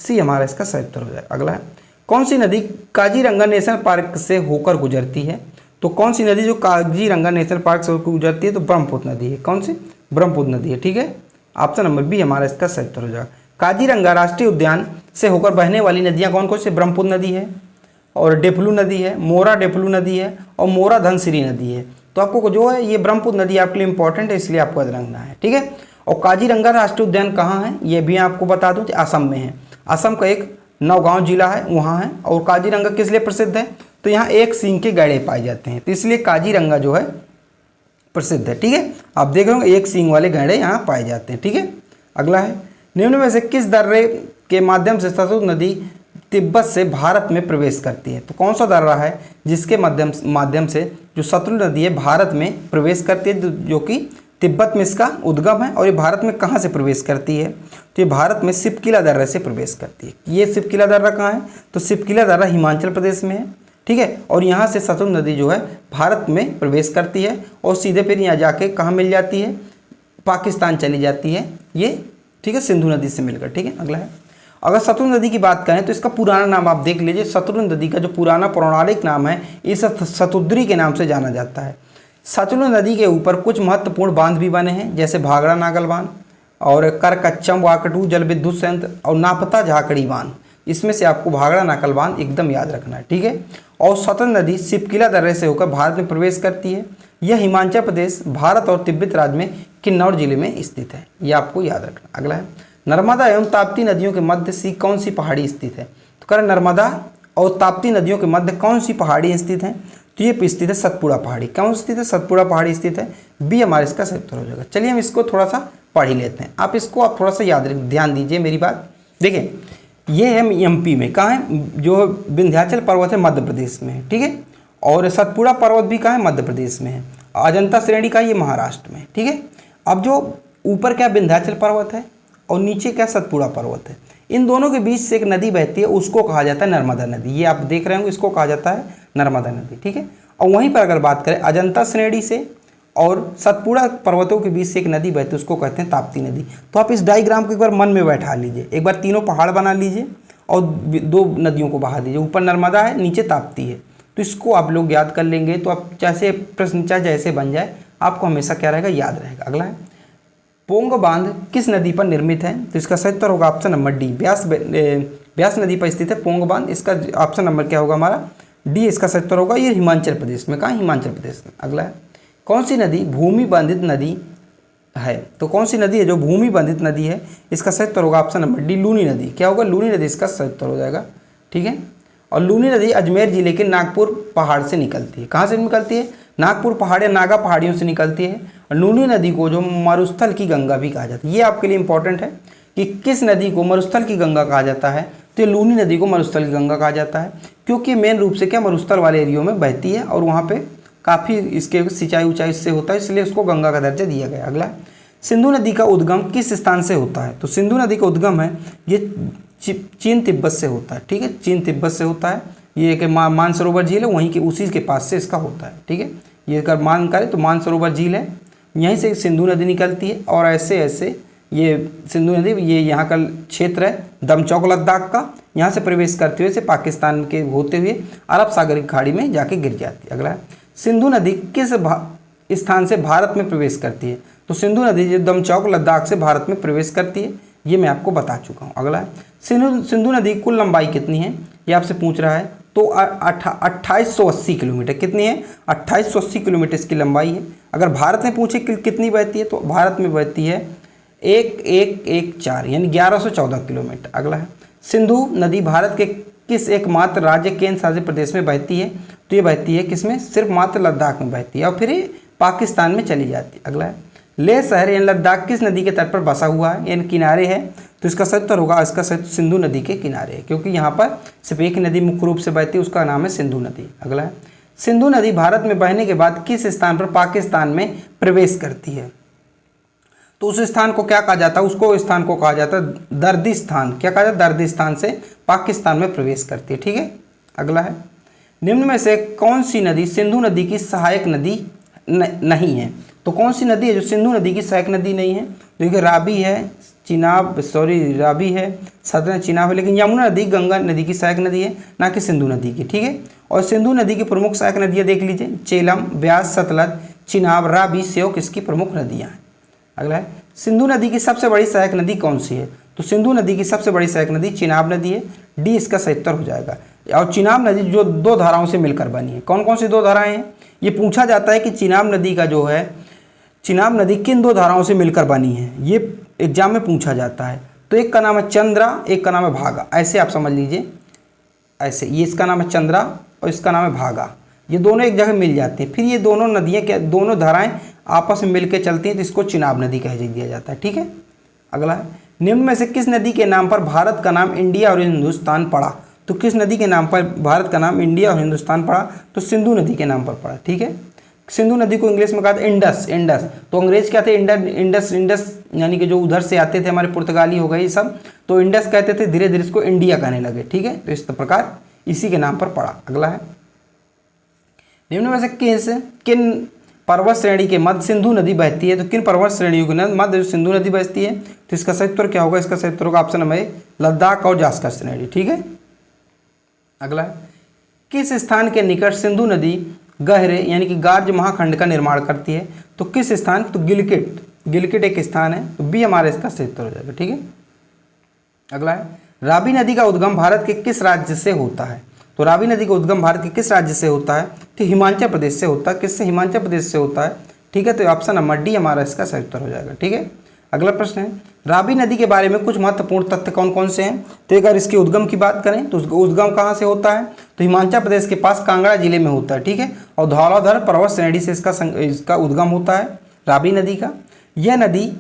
सी हमारा इसका सही उत्तर हो जाएगा। अगला है, कौन सी नदी काजीरंगा नेशनल पार्क से होकर गुजरती है? तो कौन सी नदी जो काजीरंगा नेशनल पार्क से होकर गुजरती है? तो ब्रह्मपुत्र नदी है। कौन सी? ब्रह्मपुत्र नदी है। ठीक है, ऑप्शन नंबर बी हमारा इसका सही उत्तर हो जाएगा। काजीरंगा राष्ट्रीय उद्यान से होकर बहने वाली नदियाँ कौन कौन सी? ब्रह्मपुत्र नदी है और डेफलू नदी है, मोरा डेफलू नदी है और मोरा धनसिरी नदी है। तो आपको जो है ये ब्रह्मपुत्र नदी आपके लिए इंपॉर्टेंट है, इसलिए आपको याद रखना है। ठीक है, और काजीरंगा राष्ट्रीय उद्यान कहाँ है ये भी आपको बता दूं, असम में है। असम का एक नौगांव जिला है वहाँ है। और काजीरंगा किस लिए प्रसिद्ध है? तो यहाँ एक सींग के गैड़े पाए जाते हैं, तो इसलिए काजीरंगा जो है प्रसिद्ध है। ठीक है, आप देख रहे होंगे एक सींग वाले गैड़े यहाँ पाए जाते हैं। ठीक है, अगला है, निम्न में से किस दर्रे के माध्यम से सतलज नदी तिब्बत से भारत में प्रवेश करती है? तो कौन सा दर्रा है जिसके माध्यम से जो सतलज नदी है भारत में प्रवेश करती है, जो कि तिब्बत में इसका उद्गम है? और ये भारत में कहाँ से प्रवेश करती है? तो ये भारत में सिपकिला दर्रे से प्रवेश करती है। ये सिपकिला दर्रा कहाँ है? तो सिपकिला दर्रा हिमाचल प्रदेश में है। ठीक है, और यहाँ से सतलज नदी जो है भारत में प्रवेश करती है और सीधे फिर यहाँ जाके कहाँ मिल जाती है? पाकिस्तान चली जाती है ये। ठीक है, सिंधु नदी से मिलकर। ठीक है, अगला है, अगर सतलज नदी की बात करें तो इसका पुराना नाम आप देख लीजिए। सतलज नदी का जो पुराना पौराणिक नाम है इस सतुद्री के नाम से जाना जाता है। सतलज नदी के ऊपर कुछ महत्वपूर्ण बांध भी बने हैं, जैसे भागड़ा नागल बांध और करकच्चम वाकटू जल विद्युत संयंत्र और नापता झाकड़ी बांध। इसमें से आपको भागड़ा नागल बांध एकदम याद रखना है। ठीक है, और सतलज नदी सिपकिला दर्रे से होकर भारत में प्रवेश करती है। यह हिमाचल प्रदेश, भारत और तिब्बत राज्य में किन्नौर जिले में स्थित है। यह आपको याद रखना। अगला है, नर्मदा एवं ताप्ती नदियों के मध्य सी कौन सी पहाड़ी स्थित है? तो कह रहे नर्मदा और ताप्ती नदियों के मध्य कौन सी पहाड़ी स्थित है? तो ये स्थित है सतपुड़ा पहाड़ी। कौन स्थित है? सतपुड़ा पहाड़ी स्थित है। बी हमारे इसका सही उत्तर हो जाएगा। चलिए हम इसको थोड़ा सा पढ़ ही लेते हैं। आप थोड़ा सा याद ध्यान दीजिए मेरी बात। देखिए ये है एमपी में, कहाँ है? जो विंध्याचल पर्वत है मध्य प्रदेश में है। ठीक है, और सतपुड़ा पर्वत भी कहाँ है? मध्य प्रदेश में है। अजंता श्रेणी का ये महाराष्ट्र में। ठीक है, अब जो ऊपर क्या विंध्याचल पर्वत है और नीचे क्या सतपुड़ा पर्वत है, इन दोनों के बीच से एक नदी बहती है, उसको कहा जाता है नर्मदा नदी। ये आप देख रहे होंगे, इसको कहा जाता है नर्मदा नदी। ठीक है, और वहीं पर अगर बात करें अजंता श्रेणी से और सतपुड़ा पर्वतों के बीच से एक नदी बहती है, उसको कहते हैं ताप्ती नदी। तो आप इस डायग्राम को एक बार मन में बैठा लीजिए, एक बार तीनों पहाड़ बना लीजिए और दो नदियों को बहा दीजिए, ऊपर नर्मदा है, नीचे ताप्ती है। तो इसको आप लोग याद कर लेंगे तो आप जैसे प्रश्न चाहे जैसे बन जाए, आपको हमेशा क्या रहेगा, याद रहेगा। अगला है पोंग बांध किस नदी पर निर्मित है? तो इसका सही उत्तर होगा ऑप्शन नंबर डी, ब्यास नदी पर स्थित है पोंग बांध। इसका ऑप्शन नंबर क्या होगा हमारा, डी इसका सही उत्तर होगा। ये हिमाचल प्रदेश में, कहाँ, हिमाचल प्रदेश में। अगला है कौन सी नदी भूमि बंधित नदी है? तो कौन सी नदी है जो भूमि बंधित नदी है? इसका सही उत्तर होगा ऑप्शन नंबर डी, लूनी नदी। क्या होगा, लूनी नदी इसका सही उत्तर हो जाएगा। ठीक है, और लूनी नदी अजमेर जिले के नागपुर पहाड़ से निकलती है। कहाँ से निकलती है? नागपुर पहाड़ या नागा पहाड़ियों से निकलती है। और लूनी नदी को जो मरुस्थल की गंगा भी कहा जाता है। ये आपके लिए इंपॉर्टेंट है कि किस नदी को मरुस्थल की गंगा कहा जाता है। तो ये लूनी नदी को मरुस्थल की गंगा कहा जाता है, क्योंकि मेन रूप से क्या मरुस्थल वाले एरियो में बहती है और वहाँ पे काफ़ी इसके सिंचाई ऊंचाई से होता है, इसलिए उसको गंगा का दर्जा दिया गया। अगला सिंधु नदी का उद्गम किस स्थान से होता है? तो सिंधु नदी का उद्गम है ये चीन तिब्बत से होता है। ठीक है, चीन तिब्बत से होता है। ये एक मानसरोवर झील है, वहीं के उसी के पास से इसका होता है। ठीक है, ये अगर मान करें तो मानसरोवर झील है, यहीं से सिंधु नदी निकलती है। और ऐसे ऐसे ये सिंधु नदी, ये यहाँ का क्षेत्र है दमचौक लद्दाख का, यहाँ से प्रवेश करते हुए से पाकिस्तान के होते हुए अरब सागर की खाड़ी में जाके गिर जाती है। अगला सिंधु नदी किस स्थान से भारत में प्रवेश करती है? तो सिंधु नदी जो दमचौक लद्दाख से भारत में प्रवेश करती है, ये मैं आपको बता चुका हूँ। अगला सिंधु नदी कुल लंबाई कितनी है, ये आपसे पूछ रहा है। तो 2880 किलोमीटर। कितनी है? 2880 किलोमीटर इसकी लंबाई है। अगर भारत में पूछे कितनी बहती है, तो भारत में बहती है 1114 यानी 1114 किलोमीटर। अगला है सिंधु नदी भारत के किस एकमात्र राज्य केंद्र शासित प्रदेश में बहती है? तो ये बहती है किसमें? सिर्फ मात्र लद्दाख में बहती है और फिर ये पाकिस्तान में चली जाती है। अगला है लेह शहर यानी लद्दाख किस नदी के तट पर बसा हुआ है यानी किनारे है? तो इसका सही उत्तर होगा, इसका सही सिंधु नदी के किनारे है, क्योंकि यहाँ पर सिर्फ एक नदी मुख्य रूप से बहती है, उसका नाम है सिंधु नदी। अगला है सिंधु नदी भारत में बहने के बाद किस स्थान पर पाकिस्तान में प्रवेश करती है? तो उस स्थान को क्या कहा जाता है? उसको स्थान को कहा जाता है दर्दिस्तान। क्या कहा जाता है? दर्दिस्तान से पाकिस्तान में प्रवेश करती है। ठीक है, अगला है निम्न में से कौन सी नदी सिंधु नदी की सहायक नदी नहीं है? तो कौन सी नदी है जो सिंधु नदी की सहायक नदी नहीं है? देखिए रावी है, रावी है, सतलज चिनाब है, लेकिन यमुना नदी गंगा नदी की सहायक नदी है, ना कि सिंधु नदी की। ठीक है, और सिंधु नदी की प्रमुख सहायक नदियाँ देख लीजिए, चेलम, ब्यास, सतलज, चिनाब, रावी, श्योक इसकी प्रमुख नदियाँ हैं। अगला है सिंधु नदी की सबसे बड़ी सहायक नदी कौन सी है? तो सिंधु नदी की सबसे बड़ी सहायक नदी चिनाब नदी है, डी इसका सही उत्तर हो जाएगा। और चिनाब नदी जो दो धाराओं से मिलकर बनी है, कौन कौन सी दो धाराएं हैं? ये पूछा जाता है कि चिनाब नदी का जो है, चिनाब नदी किन दो धाराओं से मिलकर बनी है, ये एग्जाम में पूछा जाता है। तो एक का नाम है चंद्रा, एक का नाम है भागा, ऐसे आप समझ लीजिए। ऐसे ये इसका नाम है चंद्रा और इसका नाम है भागा, ये दोनों एक जगह मिल जाती हैं, फिर ये दोनों नदियाँ क्या, दोनों धाराएं आपस में मिलकर चलती हैं, तो इसको चिनाब नदी कह दिया जाता है। ठीक है, अगला है निम्न में से किस नदी के नाम पर भारत का नाम इंडिया और हिंदुस्तान पड़ा? तो किस नदी के नाम पर भारत का नाम इंडिया और हिंदुस्तान पड़ा? तो सिंधु नदी के नाम पर पड़ा। ठीक है, सिंधु नदी को इंग्लिश में कहा था इंडस। तो अंग्रेज क्या थे? इंडस यानी कि जो उधर से आते थे, हमारे पुर्तगाली हो गए सब, तो इंडस कहते थे, धीरे धीरे इसको इंडिया कहने लगे। ठीक है, तो इस प्रकार इसी के नाम पर पड़ा। अगला है निम्न में से किन पर्वत श्रेणी के मध्य सिंधु नदी बहती है? तो किन पर्वत श्रेणियों के मध्य सिंधु नदी बहती है? तो इसका सही उत्तर क्या होगा? इसका सही उत्तर होगा ऑप्शन नंबर ए, लद्दाख और जास्कर श्रेणी। ठीक है, अगला है किस स्थान के निकट सिंधु नदी गहरे यानी कि गार्ज महाखंड का निर्माण करती है? तो किस स्थान? तो गिलगिट एक स्थान है, तो बी हमारा इसका सही उत्तर हो जाएगा। ठीक है, अगला है रावी नदी का उद्गम भारत के किस राज्य से होता है? तो रावी नदी का उद्गम भारत के किस राज्य से होता है? तो हिमाचल प्रदेश से होता है। किससे? हिमाचल प्रदेश से होता है। ठीक है, तो ऑप्शन नंबर डी हमारा इसका सही उत्तर हो जाएगा। ठीक है, अगला प्रश्न है रावी नदी के बारे में कुछ महत्वपूर्ण तथ्य कौन कौन से हैं? तो अगर इसके उद्गम की बात करें तो उसका उद्गम कहाँ से होता है? तो हिमाचल प्रदेश के पास कांगड़ा जिले में होता है। ठीक है, और धौलाधर पर्वत श्रेणी से इसका उद्गम होता है रावी नदी का। यह नदी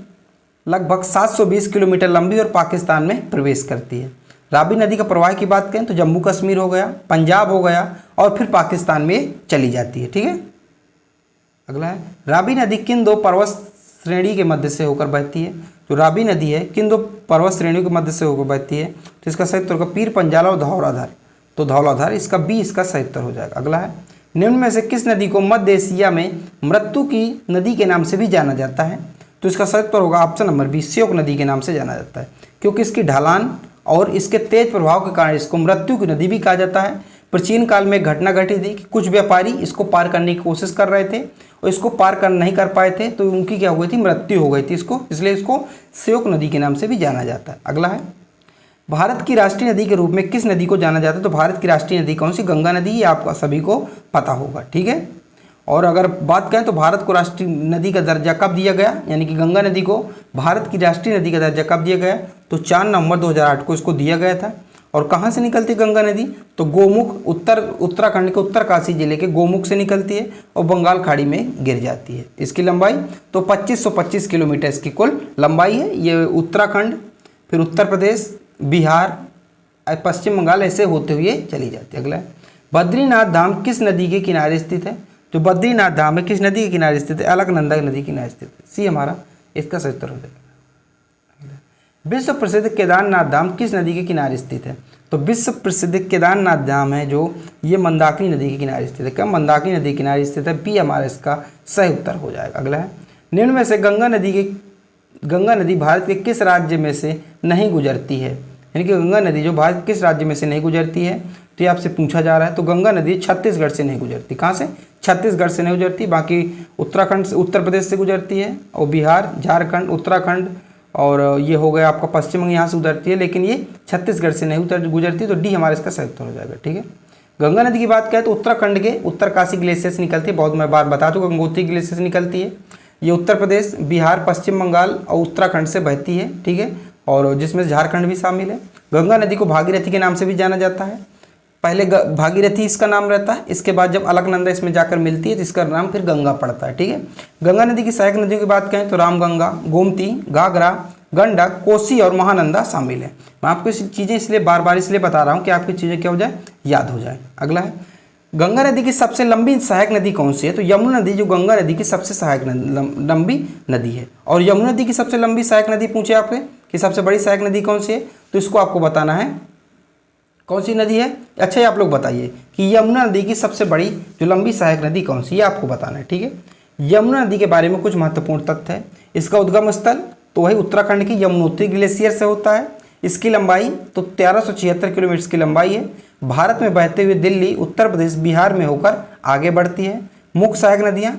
लगभग 720 किलोमीटर लंबी और पाकिस्तान में प्रवेश करती है। रावी नदी का प्रवाह की बात करें तो जम्मू कश्मीर हो गया, पंजाब हो गया और फिर पाकिस्तान में चली जाती है। ठीक है, अगला है रावी नदी किन दो पर्वत श्रेणी के मध्य से होकर बहती है? जो रावी नदी है किन दो पर्वत श्रेणियों के मध्य से होकर बहती है? तो इसका सही उत्तर होगा पीर पंजाला और धौलाधर। तो धौलाधर इसका बी इसका सही उत्तर हो जाएगा। अगला है निम्न में से किस नदी को मध्य एशिया में मृत्यु की नदी के नाम से भी जाना जाता है? तो इसका सही उत्तर होगा ऑप्शन नंबर बी, श्योक नदी के नाम से जाना जाता है, क्योंकि इसकी ढलान और इसके तेज प्रभाव के कारण इसको मृत्यु की नदी भी कहा जाता है। प्राचीन काल में एक घटना घटी थी कि कुछ व्यापारी इसको पार करने की कोशिश कर रहे थे और इसको पार नहीं कर पाए थे, तो उनकी क्या हो गई थी, मृत्यु हो गई थी इसको, इसलिए इसको श्योक नदी के नाम से भी जाना जाता है। अगला है, भारत की राष्ट्रीय नदी के रूप में किस नदी को जाना जाता है? तो भारत की राष्ट्रीय नदी कौन सी? गंगा नदी, ये आपका सभी को पता होगा, ठीक है। और अगर बात करें तो भारत को राष्ट्रीय नदी का दर्जा कब दिया गया, यानी कि गंगा नदी को भारत की राष्ट्रीय नदी का दर्जा कब दिया गया? तो 4 नवंबर 2008 को इसको दिया गया था। और कहाँ से निकलती गंगा नदी? तो गोमुख, उत्तराखंड के उत्तरकाशी जिले के गोमुख से निकलती है और बंगाल खाड़ी में गिर जाती है। इसकी लंबाई तो 2525 किलोमीटर इसकी कुल लंबाई है। ये उत्तराखंड, फिर उत्तर प्रदेश, बिहार, पश्चिम बंगाल ऐसे होते हुए चली जाती है। अगला है, बद्रीनाथ धाम किस नदी के किनारे स्थित है? जो बद्रीनाथ धाम है किस नदी के किनारे स्थित है? अलकनंदा नदी के किनारे स्थित है। सी हमारा इसका सही उत्तर हो जाएगा। विश्व प्रसिद्ध केदारनाथ धाम किस नदी के किनारे स्थित है? तो विश्व प्रसिद्ध केदारनाथ धाम है जो ये मंदाकिनी नदी के किनारे स्थित है। क्या मंदाकिनी नदी के किनारे स्थित है? बी हमारा इसका सही उत्तर हो जाएगा। अगला है, निम्न में से गंगा नदी भारत के किस राज्य में से नहीं गुजरती है? यानी कि गंगा नदी जो भारत किस राज्य में से नहीं गुजरती है, तो ये आपसे पूछा जा रहा है। तो गंगा नदी छत्तीसगढ़ से नहीं गुजरती। कहाँ से? छत्तीसगढ़ से नहीं गुजरती, बाकी उत्तराखंड से, उत्तर प्रदेश से गुजरती है, और बिहार, झारखंड, उत्तराखंड और ये हो गया आपका पश्चिम बंगाल, यहाँ से उतरती है, लेकिन ये छत्तीसगढ़ से नहीं गुजरती। तो डी हमारा इसका सही उत्तर हो जाएगा, ठीक है। गंगा नदी की बात करें तो उत्तराखंड के उत्तरकाशी ग्लेशियर से निकलती है, बहुत मैं बार बता चुका, गंगोत्री ग्लेशियर से निकलती है। ये उत्तर प्रदेश, बिहार, पश्चिम बंगाल और उत्तराखंड से बहती है, ठीक है, और जिसमें झारखंड भी शामिल है। गंगा नदी को भागीरथी के नाम से भी जाना जाता है। पहले भागीरथी इसका नाम रहता है, इसके बाद जब अलकनंदा इसमें जाकर मिलती है तो इसका नाम फिर गंगा पड़ता है, ठीक है। गंगा नदी की सहायक नदियों की बात करें तो रामगंगा, गोमती, घाघरा, गंडक, कोसी और महानंदा शामिल है। मैं आपको ये चीज़ें इसलिए बार बार इसलिए बता रहा हूँ कि आपकी चीज़ें क्या हो जाए, याद हो जाए। अगला है, गंगा नदी की सबसे लंबी सहायक नदी कौन सी है? तो यमुना नदी जो गंगा नदी की सबसे सहायक लंबी नदी है। और यमुना नदी की सबसे लंबी सहायक नदी पूछे आपसे कि सबसे बड़ी सहायक नदी कौन सी है, तो इसको आपको बताना है कौन सी नदी है। अच्छा, ये आप लोग बताइए कि यमुना नदी की सबसे बड़ी जो लंबी सहायक नदी कौन सी, ये आपको बताना है, ठीक है। यमुना नदी के बारे में कुछ महत्वपूर्ण तथ्य है। इसका उद्गम स्थल तो वही उत्तराखंड की यमुनोत्री ग्लेशियर से होता है। इसकी लंबाई तो 1376 किलोमीटर की लंबाई है। भारत में बहते हुए दिल्ली, उत्तर प्रदेश, बिहार में होकर आगे बढ़ती है। मुख्य सहायक नदियाँ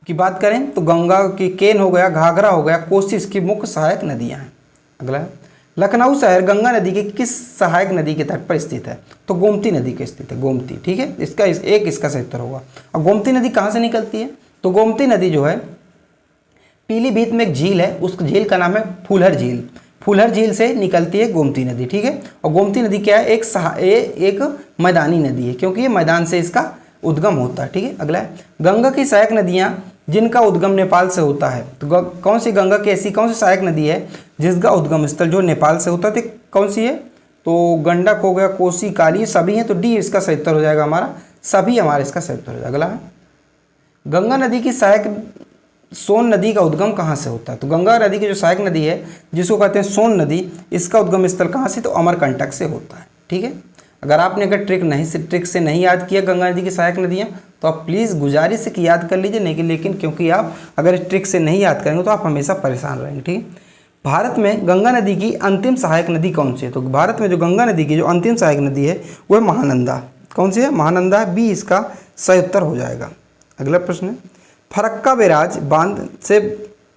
की बात करें तो गंगा की केन हो गया, घाघरा हो गया, कोसी इसकी मुख्य सहायक नदियाँ हैं। अगला है, लखनऊ शहर गंगा नदी के किस सहायक नदी के तट पर स्थित है? तो गोमती नदी के स्थित है, गोमती, ठीक है। इसका सही उत्तर होगा। और गोमती नदी कहाँ से निकलती है? तो गोमती नदी जो है पीलीभीत में एक झील है, उस झील का नाम है फूलहर झील। फूलहर झील से निकलती है गोमती नदी, ठीक है। और गोमती नदी क्या है? एक मैदानी नदी है, क्योंकि ये मैदान से इसका उद्गम होता है, ठीक है। अगला है, गंगा की सहायक नदियाँ जिनका उद्गम नेपाल से होता है, तो कौन सी गंगा की ऐसी कौन सी सहायक नदी है जिसका उद्गम स्थल जो नेपाल से होता है, तो कौन सी है? तो गंडक हो गया, कोसी, काली, सभी हैं, तो डी इसका सही उत्तर हो जाएगा हमारा, सभी हमारा इसका सही उत्तर हो जाएगा। अगला है, गंगा नदी की सहायक सोन नदी का उद्गम कहाँ से होता है? तो गंगा नदी की जो सहायक नदी है जिसको कहते हैं सोन नदी, इसका उद्गम स्थल कहाँ से? तो अमरकंटक से होता है, ठीक है। अगर आपने अगर ट्रिक से नहीं याद किया गंगा नदी की सहायक नदियाँ, तो आप प्लीज़ गुजारिश है कि याद कर लीजिए, नहीं लेकिन क्योंकि आप अगर इस ट्रिक से नहीं याद करेंगे तो आप हमेशा परेशान रहेंगे, ठीक है। भारत में गंगा नदी की अंतिम सहायक नदी कौन सी है? तो भारत में जो गंगा नदी की जो अंतिम सहायक नदी है वो है महानंदा। कौन सी है? महानंदा, बी इसका सही उत्तर हो जाएगा। अगला प्रश्न है, फरक्का बैराज बांध से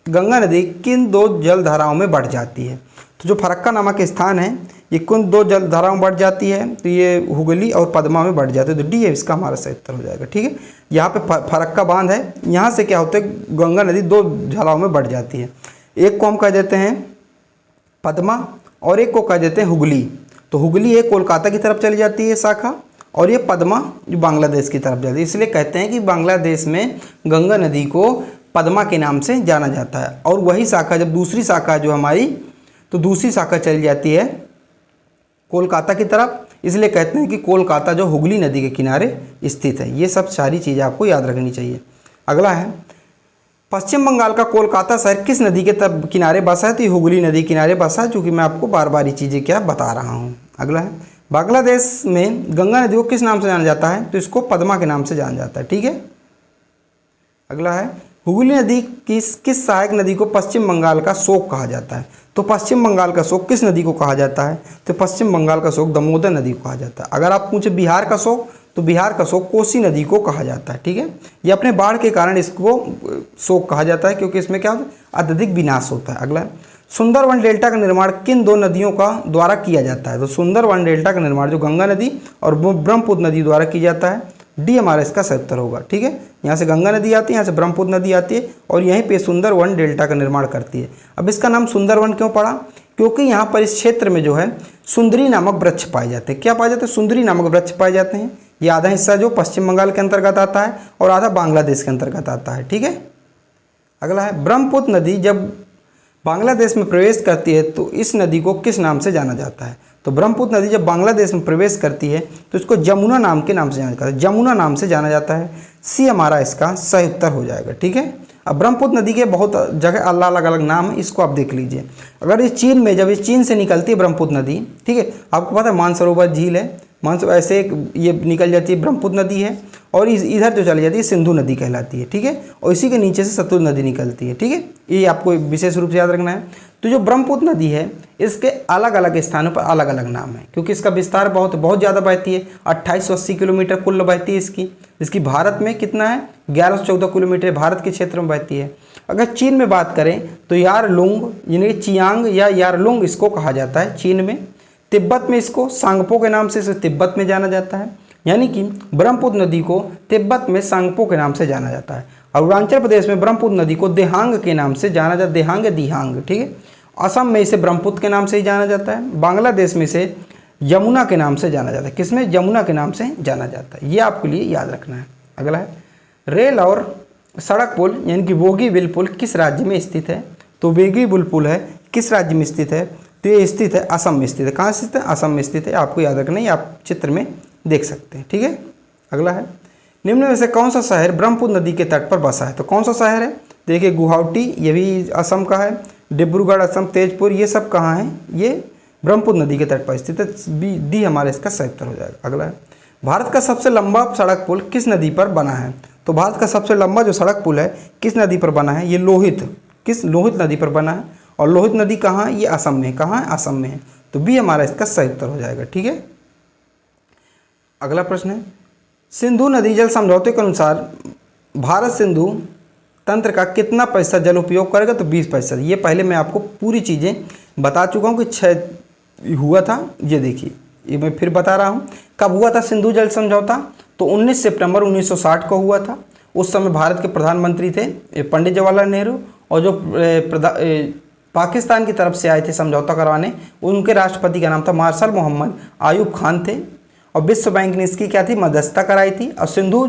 गंगा नदी किन दो जल धाराओं में बढ़ जाती है? तो जो फरक्का नामक स्थान है ये किन दो जल धाराओं में बढ़ जाती है? तो ये हुगली और पद्मा में बढ़ जाती है, तो डी है इसका हमारा सही उत्तर हो जाएगा, ठीक है। यहाँ पे फरक्का बांध है, यहाँ से क्या होता है, गंगा नदी दो जलाओं में बढ़ जाती है। एक को हम कह देते हैं पद्मा और एक को कह देते हैं हुगली। तो हुगली है कोलकाता की तरफ चली जाती है शाखा, और ये पद्मा जो बांग्लादेश की तरफ जाती है, इसलिए कहते हैं कि बांग्लादेश में गंगा नदी को पद्मा के नाम से जाना जाता है। और वही शाखा जब दूसरी शाखा जो हमारी, तो दूसरी शाखा चली जाती है कोलकाता की तरफ, इसलिए कहते हैं कि कोलकाता जो हुगली नदी के किनारे स्थित है। ये सब सारी चीज़ें आपको याद रखनी चाहिए। अगला है, पश्चिम बंगाल का कोलकाता शहर किस नदी के तब किनारे बसा है? तो ये हुगली नदी किनारे बसा है, चूँकि मैं आपको बार बार ये चीज़ें क्या बता रहा हूँ। अगला है, बांग्लादेश में गंगा नदी को किस नाम से जाना जाता है? तो इसको पद्मा के नाम से जाना जाता है। ठीक है, अगला है हुगली नदी किस सहायक नदी को पश्चिम बंगाल का शोक कहा जाता है? तो पश्चिम बंगाल का शोक किस नदी को कहा जाता है? तो पश्चिम बंगाल का शोक दामोदर नदी को कहा जाता है। अगर आप पूछे बिहार का शोक, तो बिहार का शोक कोसी नदी को कहा जाता है। ठीक है, ये अपने बाढ़ के कारण इसको शोक कहा जाता है, क्योंकि इसमें क्या अत्यधिक विनाश होता है। अगला है सुंदरवन डेल्टा का निर्माण किन दो नदियों का द्वारा किया जाता है? तो सुंदरवन डेल्टा का निर्माण जो गंगा नदी और ब्रह्मपुत्र नदी द्वारा किया जाता है। डी हमारा इसका सही उत्तर होगा। ठीक है, यहाँ से गंगा नदी आती है, यहाँ से ब्रह्मपुत्र नदी आती है और यहीं पे सुंदरवन डेल्टा का निर्माण करती है। अब इसका नाम सुंदरवन क्यों पड़ा? क्योंकि यहाँ पर इस क्षेत्र में जो है सुंदरी नामक वृक्ष पाए जाते हैं। क्या पाए जाते हैं? सुंदरी नामक वृक्ष पाए जाते हैं। ये आधा हिस्सा जो पश्चिम बंगाल के अंतर्गत आता है और आधा बांग्लादेश के अंतर्गत आता है। ठीक है, अगला है ब्रह्मपुत्र नदी जब बांग्लादेश में प्रवेश करती है तो इस नदी को किस नाम से जाना जाता है? तो ब्रह्मपुत्र नदी जब बांग्लादेश में प्रवेश करती है तो इसको जमुना नाम के नाम से जाना जाता है। जमुना नाम से जाना जाता है। सी हमारा इसका सही उत्तर हो जाएगा। ठीक है, अब ब्रह्मपुत्र नदी के बहुत जगह अलग अलग नाम है, इसको आप देख लीजिए। अगर ये चीन में, जब ये चीन से निकलती है ब्रह्मपुत्र नदी, ठीक है, आपको पता है मानसरोवर झील है, मानसरोवर ऐसे ये निकल जाती है, ब्रह्मपुत्र नदी है और इधर जो चली जाती है सिंधु नदी कहलाती है। ठीक है, और इसी के नीचे से सतलुज नदी निकलती है। ठीक है, ये आपको विशेष रूप से याद रखना है। तो जो ब्रह्मपुत्र नदी है इसके अलग अलग स्थानों पर अलग अलग नाम है, क्योंकि इसका विस्तार बहुत ज़्यादा बहती है। 2880 किलोमीटर कुल बहती है इसकी भारत में कितना है? 1114 किलोमीटर भारत के क्षेत्र में बहती है। अगर चीन में बात करें तो यारलुंग यानी चियांग या यारलुंग इसको कहा जाता है चीन में। तिब्बत में इसको सांगपो के नाम से तिब्बत में जाना जाता है, यानी कि ब्रह्मपुत्र नदी को तिब्बत में सांगपो के नाम से जाना जाता है। अरुणाचल प्रदेश में ब्रह्मपुत्र नदी को देहांग के नाम से जाना जाता है, देहांग या दिहांग। ठीक है, असम में इसे ब्रह्मपुत्र के नाम से ही जाना जाता है। बांग्लादेश में इसे यमुना के नाम से जाना जाता है। किसमें? यमुना के नाम से जाना जाता है। ये आपके लिए याद रखना है। अगला है रेल और सड़क पुल यानी कि बोगीबिल पुल किस राज्य में स्थित है? तो बोगीबिल पुल है किस राज्य में स्थित है? तो ये स्थित है असम में स्थित है। कहाँ स्थित है? असम में स्थित है। आपको याद रखना है, आप चित्र में देख सकते हैं। ठीक है, अगला है निम्न में से कौन सा शहर ब्रह्मपुत्र नदी के तट पर बसा है? तो कौन सा शहर है? देखिए गुवाहाटी, ये भी असम का है। डिब्रूगढ़ असम, तेजपुर, ये सब कहाँ है? ये ब्रह्मपुत्र नदी के तट पर स्थित है। डी हमारे इसका सही उत्तर हो जाएगा। अगला है भारत का सबसे लंबा सड़क पुल किस नदी पर बना है? तो भारत का सबसे लंबा जो सड़क पुल है किस नदी पर बना है? ये लोहित नदी पर बना है। और लोहित नदी कहाँ है? ये असम में। कहाँ है? असम में है। तो बी हमारा इसका सही उत्तर हो जाएगा। ठीक है, अगला प्रश्न है सिंधु नदी जल समझौते के अनुसार भारत सिंधु तंत्र का कितना प्रतिशत जल उपयोग करेगा? तो 20%। ये पहले मैं आपको पूरी चीज़ें बता चुका हूँ कि 6 हुआ था। ये देखिए, ये मैं फिर बता रहा हूँ। कब हुआ था सिंधु जल समझौता? तो 19 सितंबर 1960 को हुआ था। उस समय भारत के प्रधानमंत्री थे पंडित जवाहरलाल नेहरू, और जो पाकिस्तान की तरफ से आए थे समझौता करवाने, उनके राष्ट्रपति का नाम था मार्शल मोहम्मद आयूब खान थे। और विश्व बैंक ने इसकी क्या थी? मध्यस्थता कराई थी। और सिंधु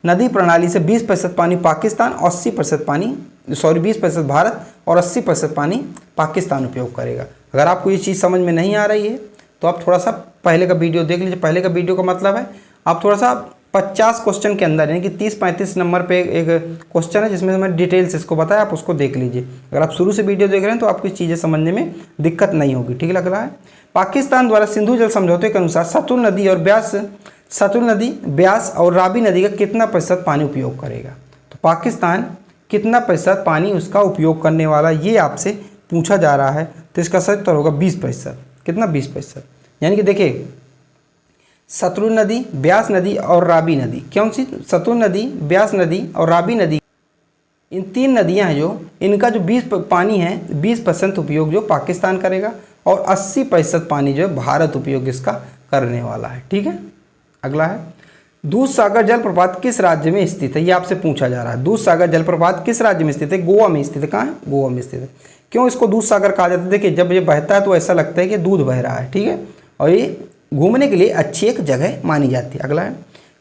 नदी प्रणाली से 20% पानी पाकिस्तान, 20% भारत और 80% पानी पाकिस्तान उपयोग करेगा। अगर आपको ये चीज़ समझ में नहीं आ रही है तो आप थोड़ा सा पहले का वीडियो देख लीजिए। पहले का वीडियो का मतलब है आप थोड़ा सा 50 क्वेश्चन के अंदर, यानी कि 30-35 नंबर पे एक क्वेश्चन है जिसमें मैं डिटेल से इसको बताया, आप उसको देख लीजिए। अगर आप शुरू से वीडियो देख रहे हैं तो आपको चीज़ें समझने में दिक्कत नहीं होगी। ठीक लग रहा है? पाकिस्तान द्वारा सिंधु जल समझौते के अनुसार सतलुज नदी, ब्यास और रावी नदी का कितना प्रतिशत पानी उपयोग करेगा? तो पाकिस्तान कितना प्रतिशत पानी उसका उपयोग करने वाला, ये आपसे पूछा जा रहा है। तो इसका सही उत्तर होगा 20%। कितना? 20%। यानी कि देखिए सतलुज नदी, ब्यास नदी और रावी नदी, कौन सी? सतलुज नदी, ब्यास नदी और रावी नदी, इन 3 नदियां हैं जो इनका जो 20 पानी है 20% उपयोग जो पाकिस्तान करेगा और 80% पानी जो भारत उपयोग इसका करने वाला है। ठीक है, अगला है दूधसागर जलप्रपात किस राज्य में स्थित है? ये आपसे पूछा जा रहा है। दूधसागर जलप्रपात किस राज्य में स्थित है? गोवा में स्थित है। कहाँ है? गोवा में स्थित है। क्यों इसको दूधसागर कहा जाता है? देखिए जब ये बहता है तो ऐसा लगता है कि दूध बह रहा है। ठीक है, और ये घूमने के लिए अच्छी एक जगह मानी जाती है। अगला है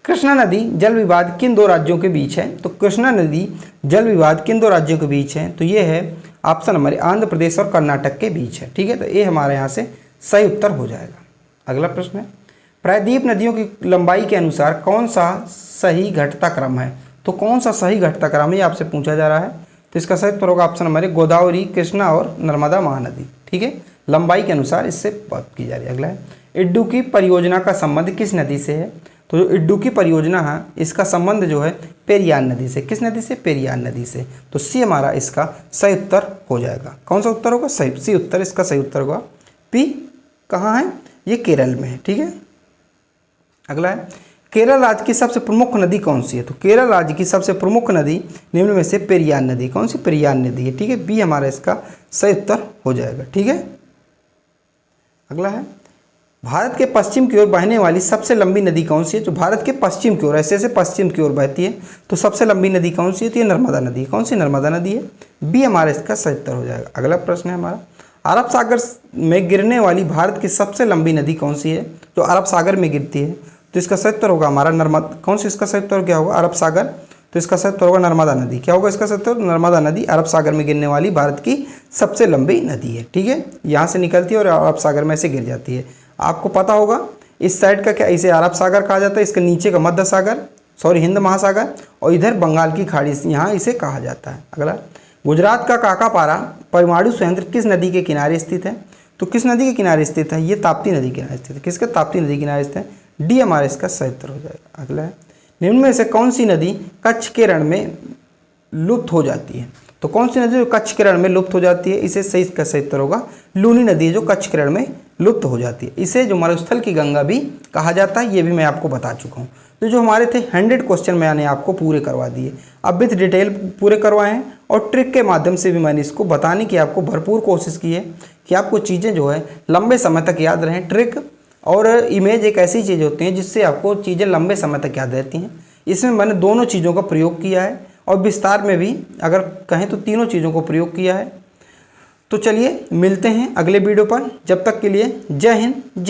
कृष्णा नदी जल विवाद किन 2 राज्यों के बीच है? तो कृष्णा नदी जल विवाद किन 2 राज्यों के बीच है? तो ये है ऑप्शन हमारे आंध्र प्रदेश और कर्नाटक के बीच है। ठीक है, तो ये हमारे यहाँ से सही उत्तर हो जाएगा। अगला प्रश्न है प्रायद्वीप नदियों की लंबाई के अनुसार कौन सा सही घटता क्रम है? तो कौन सा सही घटता क्रम है, ये आपसे पूछा जा रहा है। तो इसका सही उत्तर होगा ऑप्शन हमारे गोदावरी, कृष्णा और नर्मदा महानदी। ठीक है, लंबाई के अनुसार इससे बात की जा रही है। अगला है, इडुक्की परियोजना का संबंध किस नदी से है? तो जो इडुक्की परियोजना है इसका संबंध जो है पेरियार नदी से। किस नदी से? पेरियार नदी से। तो सी हमारा इसका सही उत्तर हो जाएगा। कौन सा उत्तर होगा? सही सी उत्तर इसका सही उत्तर होगा। पी कहाँ है? ये केरल में है। ठीक है। अगला है, केरल राज्य की सबसे प्रमुख नदी कौन सी है? तो केरल राज्य की सबसे प्रमुख नदी निम्न में से पेरियार नदी। कौन सी? पेरियार नदी है। ठीक है। बी हमारा इसका सही उत्तर हो जाएगा। ठीक है। अगला है, भारत के पश्चिम की ओर बहने वाली सबसे लंबी नदी कौन सी है? जो भारत के पश्चिम की ओर ऐसे पश्चिम की ओर बहती है, तो सबसे लंबी नदी कौन सी है? तो ये नर्मदा नदी है। कौन सी? नर्मदा नदी है। बी हमारा इसका सही उत्तर हो जाएगा। अगला प्रश्न है हमारा, अरब सागर में गिरने वाली भारत की सबसे लंबी नदी कौन सी है? जो अरब सागर में गिरती है, तो इसका सही उत्तर होगा हमारा नर्मदा। कौन सी? इसका सही उत्तर क्या होगा? अरब सागर। तो इसका सही उत्तर होगा नर्मदा नदी। क्या होगा इसका सही उत्तर? नर्मदा नदी अरब सागर में गिरने वाली भारत की सबसे लंबी नदी है। ठीक है। यहाँ से निकलती है और अरब सागर में से गिर जाती है। आपको पता होगा इस साइड का क्या, इसे अरब सागर कहा जाता है, इसके नीचे का मध्य सागर, हिंद महासागर, और इधर बंगाल की खाड़ी, यहाँ इसे कहा जाता है। अगला, गुजरात का काकापारा परमाणु संयंत्र किस नदी के किनारे स्थित है? तो किस नदी के किनारे स्थित है? ये ताप्ती नदी के किनारे स्थित है। किसके? ताप्ती नदी के किनारे स्थित है। डी हमारा इसका सही उत्तर हो जाएगा। अगला है, निम्न में से कौन सी नदी कच्छ के रण में लुप्त हो जाती है? तो कौन सी नदी जो कच्छ के रण में लुप्त हो जाती है? इसे सही का सही उत्तर होगा लूनी नदी, जो कच्छ के रण में लुप्त हो जाती है। इसे जो मरुस्थल की गंगा भी कहा जाता है, ये भी मैं आपको बता चुका हूँ। तो जो हमारे थे 100 क्वेश्चन मैंने आपको पूरे करवा दिए, अब विथ डिटेल पूरे करवाए हैं, और ट्रिक के माध्यम से भी मैंने इसको बताने की आपको भरपूर कोशिश की है कि आपको चीज़ें जो है लंबे समय तक याद रहें। ट्रिक और इमेज एक ऐसी चीज़ होती है जिससे आपको चीज़ें लंबे समय तक याद रहती हैं। इसमें मैंने दोनों चीज़ों का प्रयोग किया है, और विस्तार में भी अगर कहें तो तीनों चीज़ों को प्रयोग किया है। तो चलिए मिलते हैं अगले वीडियो पर। जब तक के लिए जय हिंद।